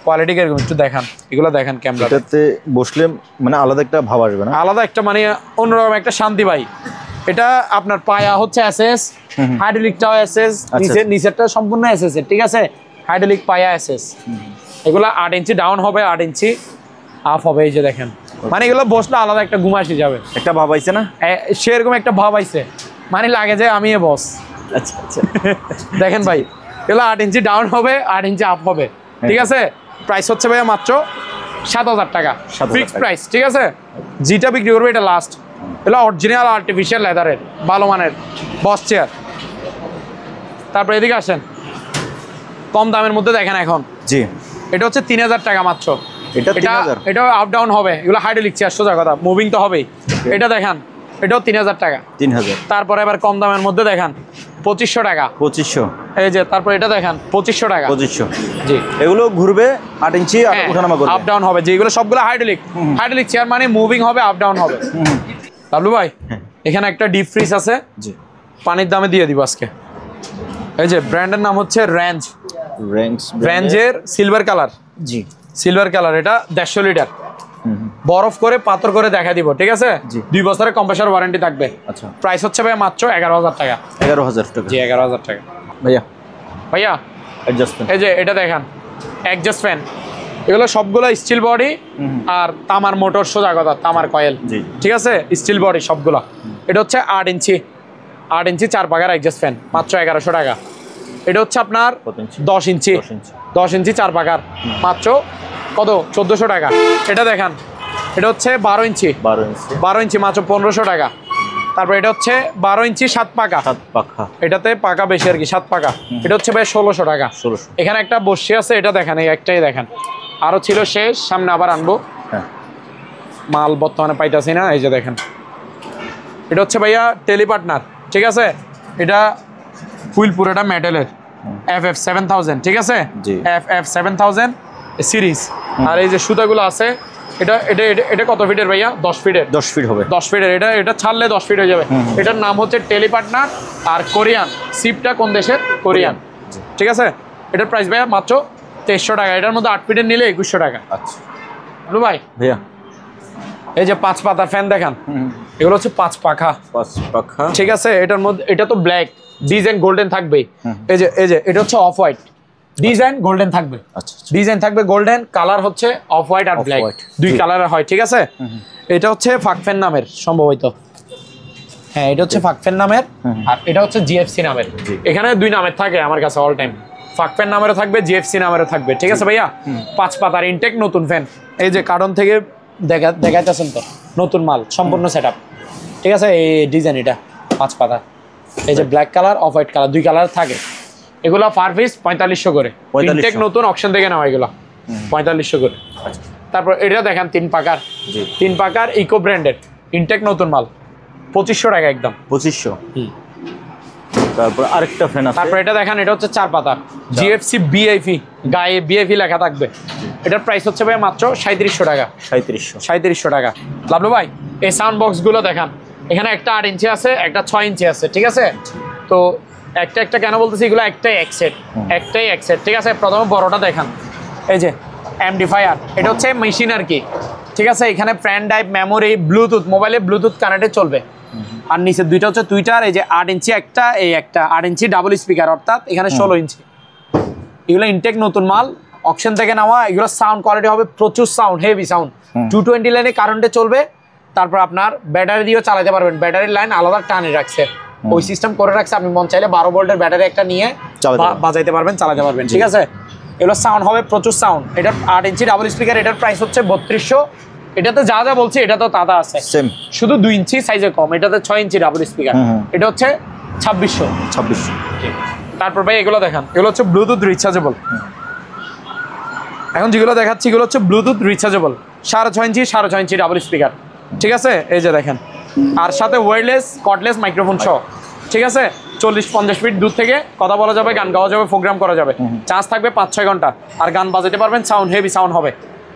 কোয়ালিটি কিরকম, একটু দেখান। এগুলো দেখেন ক্যামেরাতে বসলে, মানে আলাদা একটা ভাব আসবে না? আলাদা একটা মানে অন্যরকম একটা শান্তি ভাই। এটা আপনার পায়া হচ্ছে এসএস, হাইড্রোলিকটাও এসএস, নিচেরটা সম্পূর্ণ এসএস, ঠিক আছে? হাইড্রোলিক পায়া এসএস, এগুলো 8 ইঞ্চি ডাউন হবে, 8 ইঞ্চি আপ হবে। এই যে দেখেন, মানে এগুলো বসলে আলাদা একটা ঘুম আসি যাবে, একটা ভাব আইছে না? সেরকম একটা ভাব আইছে, মানে লাগে যে আমি বস। আচ্ছা আচ্ছা। দেখেন ভাই, এগুলো 8 ইঞ্চি ডাউন হবে, 8 ইঞ্চি আপ হবে, ঠিক আছে। প্রাইস হচ্ছে ভাইয়া মাত্র 7,000 টাকা, 7,000 ফিক্সড প্রাইস, ঠিক আছে। যেটা বিক্রি করবে এটা লাস্ট। এগুলো অরিজিনাল আর্টিফিশিয়াল লেদারের ভালো মানের বস চেয়ার। তারপর এদিকে আসেন, কম দামের মধ্যে দেখেন এখন, জি এটা হচ্ছে 3,000 টাকা মাত্র। এটা 3,000? এটা আপ ডাউন হবে, এগুলো হাইড্রোলিক চেয়ার, সোজা কথা, মুভিং তো হবেই। এটা দেখেন, এটাও 3,000 টাকা। 3,000। তারপরে এবার কম দামের মধ্যে দেখেন 2,500 টাকা। 2,500? এই যে তারপর এটা দেখেন 2,500 টাকা। 2,500। জি, এগুলো ঘুরবে 8 ইঞ্চি আর ওঠানামা করবে, আপ ডাউন হবে। যেগুলো সবগুলো হাইড্রোলিক চেয়ার, মানে মুভিং হবে, আপ ডাউন হবে। লাভলু ভাই, এখানে একটা ডিপ ফ্রিজ আছে, জি পানির দামে দিয়ে দিব আজকে। এই যে ব্র্যান্ডের নাম হচ্ছে রেঞ্জ, রেঞ্জের সিলভার কালার। জি, সিলভার কালার, এটা 150 লিটার। বরফ করে পাথর করে দেখা দিব, ঠিক আছে। 2 বছরের কম্প্রেসার ওয়ারেন্টি থাকবে। আচ্ছা, প্রাইস হচ্ছে ভাই মাত্র 11,000 টাকা। 11,000 টাকা? জি, 11,000 টাকা। ভাইয়া অ্যাডজাস্টমেন্ট, এই যে এটা দেখেন, অ্যাডজাস্ট ফ্যান। এগুলো সবগুলো স্টিল বডি আর তামার মোটর, সোজা কথা, তামার কয়েল, ঠিক আছে, স্টিল বডি সবগুলা। এটা হচ্ছে 8 ইঞ্চি 4 পাকার অ্যাডজাস্ট ফ্যান, মাত্র 1100 টাকা। এটা হচ্ছে আপনার 10 ইঞ্চি 4 পাকার, মাত্র কত, 1,400 টাকা। এটা দেখেন, এটা হচ্ছে 12 ইঞ্চি মাত্র 1,500 টাকা। তারপর এটা হচ্ছে 12 ইঞ্চি 7 পাকা, এটাতে পাকা বেশি আর কি, 7 পাকা। এটা হচ্ছে ভাই 1,600 টাকা। এখানে একটা বসে আছে, এটা দেখেন, এই একটাই দেখেন, আরো ছিল শেষ, সামনে আবার আনবো, মাল বর্তমানে পাইতাছি না। এই যে দেখেন, এটা হচ্ছে ভাইয়া টেলিপার্টনার, ঠিক আছে। এটা হুইল পুরোটা মেটালের, FF 7000, ঠিক আছে, FF 7000 সিরিজ। আর এই যে সুতাগুলো আছে, এটা এটা এটা কত ফিটের ভাইয়া? 10 ফিটের। 10 ফিট হবে, 10 ফিটের। এটা ছাড়লে 10 ফিট হয়ে যাবে। এটার নাম হচ্ছে টেলিপার্টনার। আর কোরিয়ান সিপটা কোন দেশের? কোরিয়ান, ঠিক আছে। এটার প্রাইস ভাইয়া মাত্র 2300 টাকা। এটার মধ্যে 8 ফিটের নিলে 2100 টাকা। আচ্ছা ভাই ভাইয়া, এই যে 5 পাতার ফ্যান দেখেন, এগুলো হচ্ছে 5 পাখা, ঠিক আছে। এটার মধ্যে এটা তো ব্ল্যাক, ডিজাইন গোল্ডেন থাকবে। এই যে এটা হচ্ছে অফ হোয়াইট, ডিজাইন গোল্ডেন থাকবে। আচ্ছা, ডিজাইন থাকবে গোল্ডেন, কালার হচ্ছে অফ হোয়াইট আর ব্ল্যাক, 2 কালারের হয়, ঠিক আছে। এটা হচ্ছে ফাকফেন নামের সম্ভবত, হ্যাঁ এটা হচ্ছে ফাকফেন নামের। আর এটা হচ্ছে জিএফসি নামের। এখানে 2 নামের থাকে আমার কাছে অল টাইম, ফাকফেন নামেরও থাকবে, জিএফসি নামেরও থাকবে, ঠিক আছে ভাইয়া। 5 পাতার ইনটেক নতুন ফ্যান, এই যে কার্টন থেকে দেখাইতেছেন তো, নতুন মাল, সম্পূর্ণ সেটআপ, ঠিক আছে। এই ডিজাইন, এটা 5 পাতা, এই যে black colour, off white colour, 2 colour থাকে। এগুলো পার পিস 4500 করে, ইনটেক নতুন, অকশন থেকে নেওয়া, এগুলো 4500 করে। তারপর এটা দেখেন 3 পাকার, 3 পাকার ইকো ব্র্যান্ডের, ইনটেক নতুন মাল, 2500 টাকা একদম। 2500। তারপর আরেকটা ফ্যান আছে, তারপর এটা দেখেন, এটা হচ্ছে 4 পাতা, জিএফসি বিআইপি, গায়ে বিআইপি লেখা থাকবে। এটার প্রাইস হচ্ছে ভাই মাত্র 3700 টাকা। 3700 টাকা। লাভলু ভাই, এই সাউন্ড বক্সগুলো দেখান, এখানে একটা 8 ইঞ্চি আছে, একটা 6 ইঞ্চি আছে, ঠিক আছে। তো একটা কেন বলতেছি, এগুলো একটাই এক সেট, ঠিক আছে। প্রথমে বড়টা দেখান, এই যে এমডিফায়ার, এটা হচ্ছে মেশিন আর কি, ঠিক আছে। এখানে ফ্যান ড্রাইভ, মেমোরি, ব্লুটুথ, মোবাইলে ব্লুটুথ কানেক্টে চলবে। আর নিচে 2টা হচ্ছে টুইটার, এই যে 8 ইঞ্চি একটা, এই একটা 8 ইঞ্চি ডাবল স্পিকার, অর্থাৎ এখানে 16 ইঞ্চি। এগুলো ইনটেক নতুন মাল, অকশন থেকে নেওয়া। এগুলো সাউন্ড কোয়ালিটি হবে প্রচুর, সাউন্ড হেভি সাউন্ড, 220 লাইনে কারেন্টে চলবে। তারপর আপনার ব্যাটারি দিয়েও চালাতে পারবেন, ব্যাটারির লাইন আলাদা টানে রাখছে, ওই সিস্টেম করে রাখছে। আপনি মন চাইলে 12 ভোল্টের ব্যাটারি একটা নিয়ে বাজাইতে পারবেন, চালাতে পারবেন, ঠিক আছে। এগুলো সাউন্ড হবে প্রচুর সাউন্ড। এটা 8 ইঞ্চি ডাবল স্পিকার, এটার প্রাইস হচ্ছে 3200। এটাতে যা বলছি এটা তো তাতা আছে, শুধু 2 ইঞ্চি সাইজে কম। এটাতে 6 ইঞ্চি ডাবল স্পিকার, এটা হচ্ছে 2600। তারপর ভাই এগুলো দেখান, এগুলো হচ্ছে ব্লুটুথ রিচার্জেবল। এখন যেগুলো দেখাচ্ছি এগুলো হচ্ছে ব্লুটুথ রিচার্জেবল, 6.5 ইঞ্চি 6.5 ইঞ্চি ডাবল স্পিকার, ঠিক আছে। এই যে দেখেন, আর সাথে ওয়্যারলেস কর্ডলেস মাইক্রোফোন সহ, ঠিক আছে। 40-50 ফিট দূর থেকে কথা বলা যাবে, গান গাওয়া যাবে, প্রোগ্রাম করা যাবে। চার্জ থাকবে 5-6 ঘন্টা, আর গান বাজাতে পারবেন, সাউন্ড হেভি সাউন্ড হবে।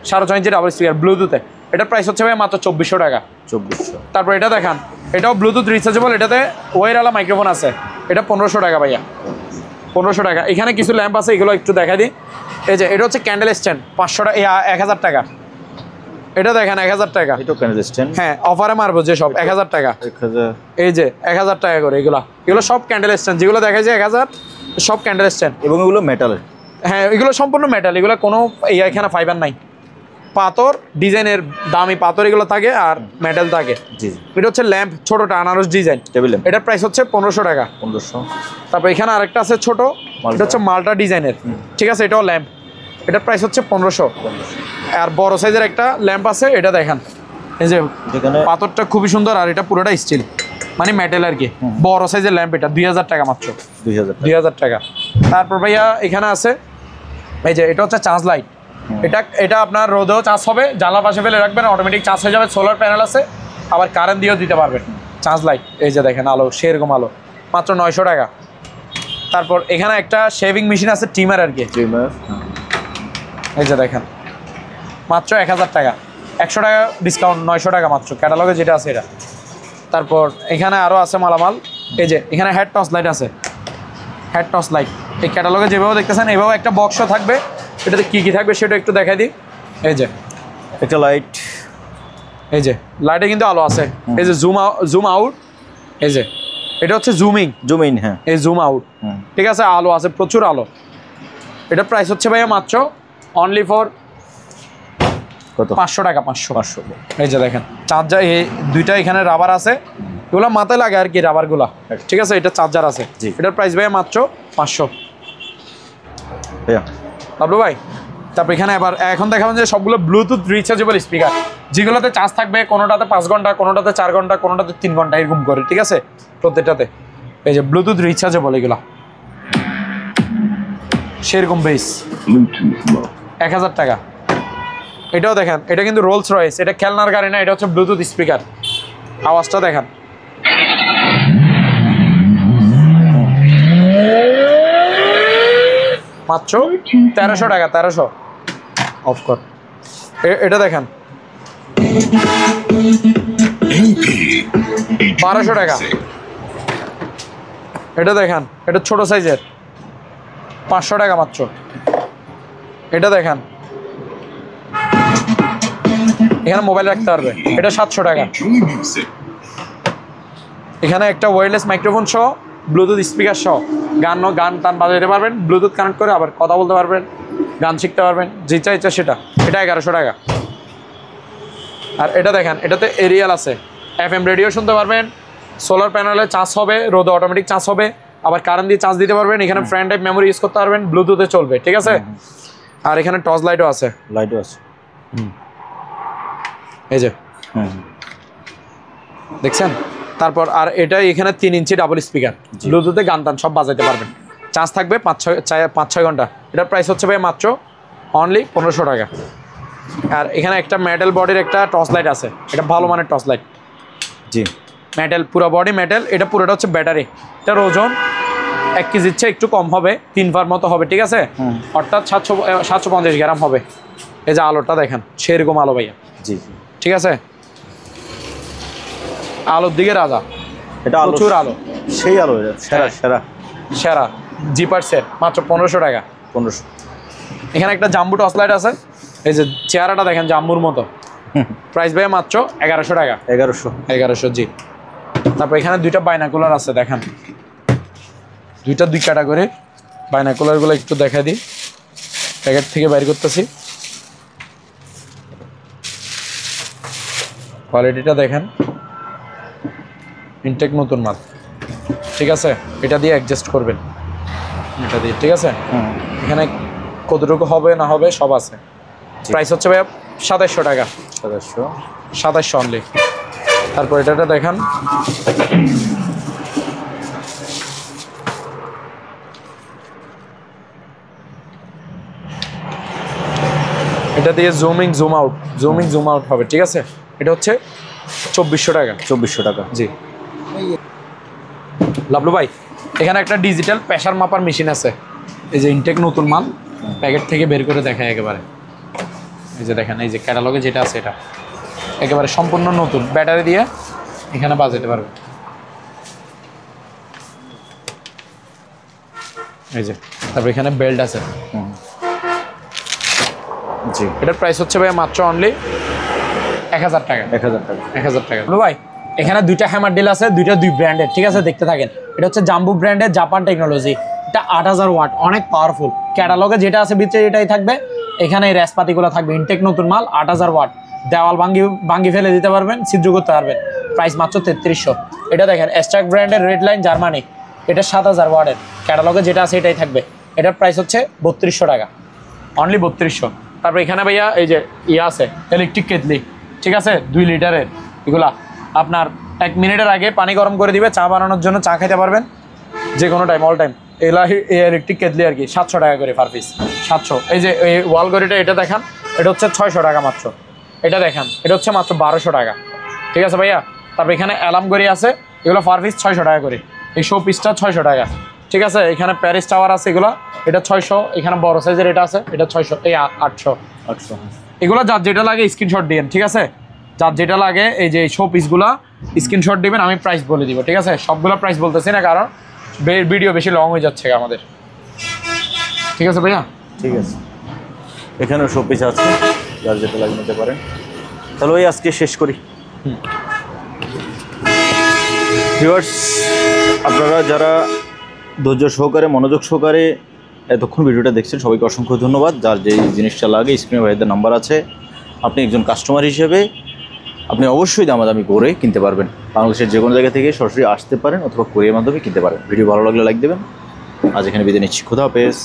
6.5 ইঞ্চি ডাবল স্পিকার ব্লুটুথে, এটার প্রাইস হচ্ছে ভাই মাত্র 2400 টাকা। 2400। তারপর এটা দেখান, এটাও ব্লুটুথ রিচার্জেবল, এটাতে ওয়্যারওয়ালা মাইক্রোফোন আছে, এটা 1500 টাকা ভাইয়া, 1500 টাকা। এখানে কিছু ল্যাম্প আছে, এগুলো একটু দেখা দিই। এই যে এটা হচ্ছে ক্যান্ডেল স্ট্যান্ড, 500 টাকা, 1000 টাকা। এটা দেখেন 1000 টাকা, এটা ক্যান্ডেল স্ট্যান্ড, হ্যাঁ অফারে মারবো যে সব 1000 টাকা। 1000, এই যে 1000 টাকা করে। এগুলো সব ক্যান্ডেল স্ট্যান্ড, যেগুলো দেখা যায় 1000, সব ক্যান্ডেল স্ট্যান্ড, এবং এগুলো মেটালের। হ্যাঁ এগুলো সম্পূর্ণ মেটাল, এগুলো কোনো এখানে ফাইবার নাই। পাথর ডিজাইনের দামি পাথর এগুলো থাকে আর মেটাল থাকে। জি এটা হচ্ছে ল্যাম্প ছোটটা আনারস ডিজাইন, টেবিল ল্যাম্প এটার প্রাইস হচ্ছে 1500 টাকা। 1500। তারপর এখানে আরেকটা আছে ছোট, এটা হচ্ছে মাল্টা ডিজাইনের, ঠিক আছে, এটাও ল্যাম্প, এটার প্রাইস হচ্ছে 1500। আর বড় সাইজের একটা ল্যাম্প আছে, এটা দেখেন এই যে যেখানে পাথরটা খুবই সুন্দর আর এটা পুরোটা স্টিল মানে মেটাল আর কি। বড় সাইজের ল্যাম্প, এটা 2000 টাকা মাত্র, 2000 টাকা। তারপর ভাইয়া এখানে আছে এই যে এটা হচ্ছে চার্জ লাইট, এটা আপনার রোদেও চার্জ হবে, জানলার পাশে ফেলে রাখবেন অটোমেটিক চার্জ হয়ে যাবে, সোলার প্যানেল আছে, আবার কারেন্ট দিয়েও দিতে পারবেন। চার্জ লাইট এই যে দেখেন আলো, সেরকম আলো, মাত্র 900 টাকা। তারপর এখানে একটা শেভিং মেশিন আছে ট্রিমার আর কি, এই যে দেখেন মাত্র 1000 টাকা, 100 টাকা ডিসকাউন্ট, 900 টাকা মাত্র, ক্যাটালগে যেটা আছে এটা। তারপর এখানে আরও আছে মালামাল, এই যে এখানে হেড টর্চ লাইট আছে, হেড টর্চ লাইট এই ক্যাটালগে যেভাবে দেখতেছেন এইভাবে একটা বক্সও থাকবে, এটাতে কী কী থাকবে সেটা একটু দেখাই দিই। এই যে একটা লাইট, এই যে লাইটে কিন্তু আলো আছে, এই যে জুম আউট, এই যে এটা হচ্ছে জুম ইন, হ্যাঁ এই জুম আউট, ঠিক আছে, আলো আছে প্রচুর আলো। এটা প্রাইস হচ্ছে ভাইয়া মাত্র অনলি ফর কত? 500 টাকা, 500। এই যে দেখেন চার্জার, এই দুইটা এখানে রাবার আছে, এগুলো মাথায় লাগে আর কি রাবারগুলা, ঠিক আছে, এটা চার্জার আছে, এটার প্রাইস ভাইয়া মাত্র 500। বাবলু ভাই তারপর এখানে আবার এখন দেখাবেন যে সবগুলো ব্লুটুথ রিচার্জেবল স্পিকার, যেগুলোতে চার্জ থাকবে কোনোটাতে 5 ঘন্টা, কোনোটাতে 4 ঘন্টা, কোনোটাতে 3 ঘন্টা এরকম করে, ঠিক আছে, প্রত্যেকটাতে এই যে ব্লুটুথ রিচার্জেবল এগুলা, সেরকম বেস 1000 টাকা। এটাও দেখেন, এটা কিন্তু রোলস রয়েস, এটা খেলনার গাড়ি না, এটা হচ্ছে ব্লুটুথ স্পিকার, আওয়াজটা দেখেন, মাত্র 1300 টাকা, 1300 অফ কর। এটা দেখেন 1200 টাকা। এটা দেখেন, এটা ছোট সাইজের 500 টাকা মাত্র। এটা দেখেন, এখানে মোবাইল রাখতে পারবে, এটা 700 টাকা। এখানে একটা ওয়্যারলেস মাইক্রোফোন সহ ব্লুটুথ স্পিকার সহ গান টান বাজাতে পারবেন, ব্লুটুথ কানেক্ট করে আবার কথা বলতে পারবেন, গান শিখতে পারবেন, যেটা ইচ্ছা সেটা, এটা 1100 টাকা। আর এটা দেখেন, এটাতে এরিয়াল আছে, FM রেডিও শুনতে পারবেন, সোলার প্যানেলে চার্জ হবে, রোদে অটোমেটিক চার্জ হবে, আবার কারেন্ট দিয়ে চার্জ দিতে পারবেন, এখানে ফ্যান টাইপ মেমোরি ইউজ করতে পারবেন, ব্লুটুথে চলবে, ঠিক আছে। আর এখানে টর্চ লাইটও আছে, এই যে দেখছেন। তারপর আর এটা এখানে 3 ইঞ্চি ডাবল স্পিকার, ব্লুটুথে গান টান সব বাজাইতে পারবেন, চার্জ থাকবে 5-6 ঘন্টা। এটার প্রাইস হচ্ছে ভাই মাত্র অনলি 1500 টাকা। আর এখানে একটা মেটাল বডির একটা টর্চ লাইট আছে, এটা ভালো মানের টর্চ লাইট, জি মেটাল, পুরো বডি মেটাল, এটা পুরোটা হচ্ছে ব্যাটারি, এটার ওজন 1 কেজির চেয়ে একটু কম হবে, 3 ভার মতো হবে, ঠিক আছে, অর্থাৎ 750 গ্রাম হবে। এই যে আলোটা দেখেন, সেরকম আলো ভাইয়া, জি ঠিক আছে, আলোর দিকে রাজা, এটা প্রচুর আলো, সেই আলো, সেরা সেরা সেরা জিপার সেট, মাত্র 1500 টাকা। 1500। এখানে একটা জাম্বু টর্চ লাইট আছে, এই যে চেহারাটা দেখেন জাম্বুর মতো, প্রাইস ভাই মাত্র 1100 টাকা। 1100 জি। তারপর এখানে দুইটা বাইনাকুলার আছে, দেখেন দুইটা 2 ক্যাটাগরি বাইনাকুলারগুলো একটু দেখাই দিই, প্যাকেট থেকে বাইর করতেছি, কোয়ালিটিটা দেখেন, ইনটেক নতুন মাল, ঠিক আছে, এটা দিয়ে অ্যাডজাস্ট করবেন, এটা দিয়ে, ঠিক আছে। এখানে কতটুকু হবে না হবে সব আছে। প্রাইস হচ্ছে ভাইয়া 2700 টাকা, 2700 অনলি। তারপর এটা দেখান, এটা দিয়ে জুম আউট হবে, ঠিক আছে, এটা হচ্ছে 2400 টাকা। 2400 টাকা জি। লাভলু ভাই এখানে একটা ডিজিটাল প্রেসার মাপার মেশিন আছে, এই যে ইনটেক নতুন মাল, প্যাকেট থেকে বের করে দেখায় একেবারে, এই যে দেখেন, এই যে ক্যাটালগে যেটা আছে এটা একেবারে সম্পূর্ণ নতুন, ব্যাটারি দিয়ে এখানে বাজাতে পারবে, এই যে। তারপর এখানে বেল্ট আছে, জি, এটার প্রাইস হচ্ছে ভাই মাত্র অনলি 1000 টাকা। 1000 টাকা। ভাই এখানে দুইটা হ্যামার ডিল আছে, দুই ব্র্যান্ডের, ঠিক আছে, দেখতে থাকেন। এটা হচ্ছে জাম্বু ব্র্যান্ডের জাপান টেকনোলজি, একটা 8000 ওয়াট, অনেক পাওয়ারফুল। ক্যাটালগে যেটা আছে ভিতরে এটাই থাকবে, এখানে এই র্যাসপাতিগুলো থাকবে, ইনটেক নতুন মাল, 8000 ওয়াট। দেওয়াল ভাঙ্গি ফেলে দিতে পারবেন, ছিদ্র করতে পারবেন। প্রাইস মাত্র 3300। এটা দেখেন স্ট্রাক ব্র্যান্ডের রেড লাইন জার্মানি, এটা 7000 ওয়াটের। ক্যাটালগে যেটা আছে এটাই থাকবে। এটার প্রাইস হচ্ছে 3200 টাকা, অনলি 3200। তারপর এখানে ভাইয়া এই যে আছে ইলেকট্রিক কেটলি, ঠিক আছে, 2 লিটারের। এগুলা আপনার 1 মিনিটের আগে পানি গরম করে দিবে, চা বানানোর জন্য চা খেতে পারবেন যে কোনো টাইম, অল টাইম। এগুলা ইলেকট্রিক কেটলি আর কি, 700 টাকা করে পার পিস, 700। এই যে এই ওয়াল ঘড়িটা, এটা দেখান, এটা হচ্ছে 600 টাকা মাত্র। এটা দেখান, এটা হচ্ছে মাত্র 1200 টাকা, ঠিক আছে ভাইয়া। তারপর এখানে অ্যালার্ম ঘড়ি আছে, এগুলো পার পিস 600 টাকা করে। এই শো পিসটা 600 টাকা, ঠিক আছে। এখানে প্যারিস টাওয়ার আছে, এগুলো এটা 600। এখানে বড় সাইজের এটা আছে, এটা 600, এই 800। এগুলো যার যেটা লাগে স্ক্রিনশট দিবেন, ঠিক আছে। যার যেটা লাগে এই যে শো পিসগুলো স্ক্রিনশট দিবেন, আমি প্রাইস বলে দিব, ঠিক আছে। সবগুলো প্রাইস বলতেছি না, কারণ ভিডিও বেশি লং হয়ে যাচ্ছে আমাদের, ঠিক আছে ভাইয়া। ঠিক আছে, এখানেও শোপিস আছে, যার যেটা লাগে নিতে পারেন। তাহলে ওই আজকে শেষ করি। ভিউয়ার্স, আপনারা যারা ধৈর্য সহকারে, মনোযোগ সহকারে এতক্ষণ ভিডিওটা দেখছেন, সবাইকে অসংখ্য ধন্যবাদ। যার যে জিনিসটা লাগে স্ক্রিনে ভাইদের নাম্বার আছে, আপনি একজন কাস্টমার হিসেবে আপনি অবশ্যই দামাদামি করে কিনতে পারবেন। বাংলাদেশের যে কোনো জায়গা থেকে সরাসরি আসতে পারেন অথবা কুরিয়ার মাধ্যমে কিনতে পারেন। ভিডিও ভালো লাগলে লাইক দেবেন। আজ এখানে বিদায় নিচ্ছি, খুদা হাফেজ।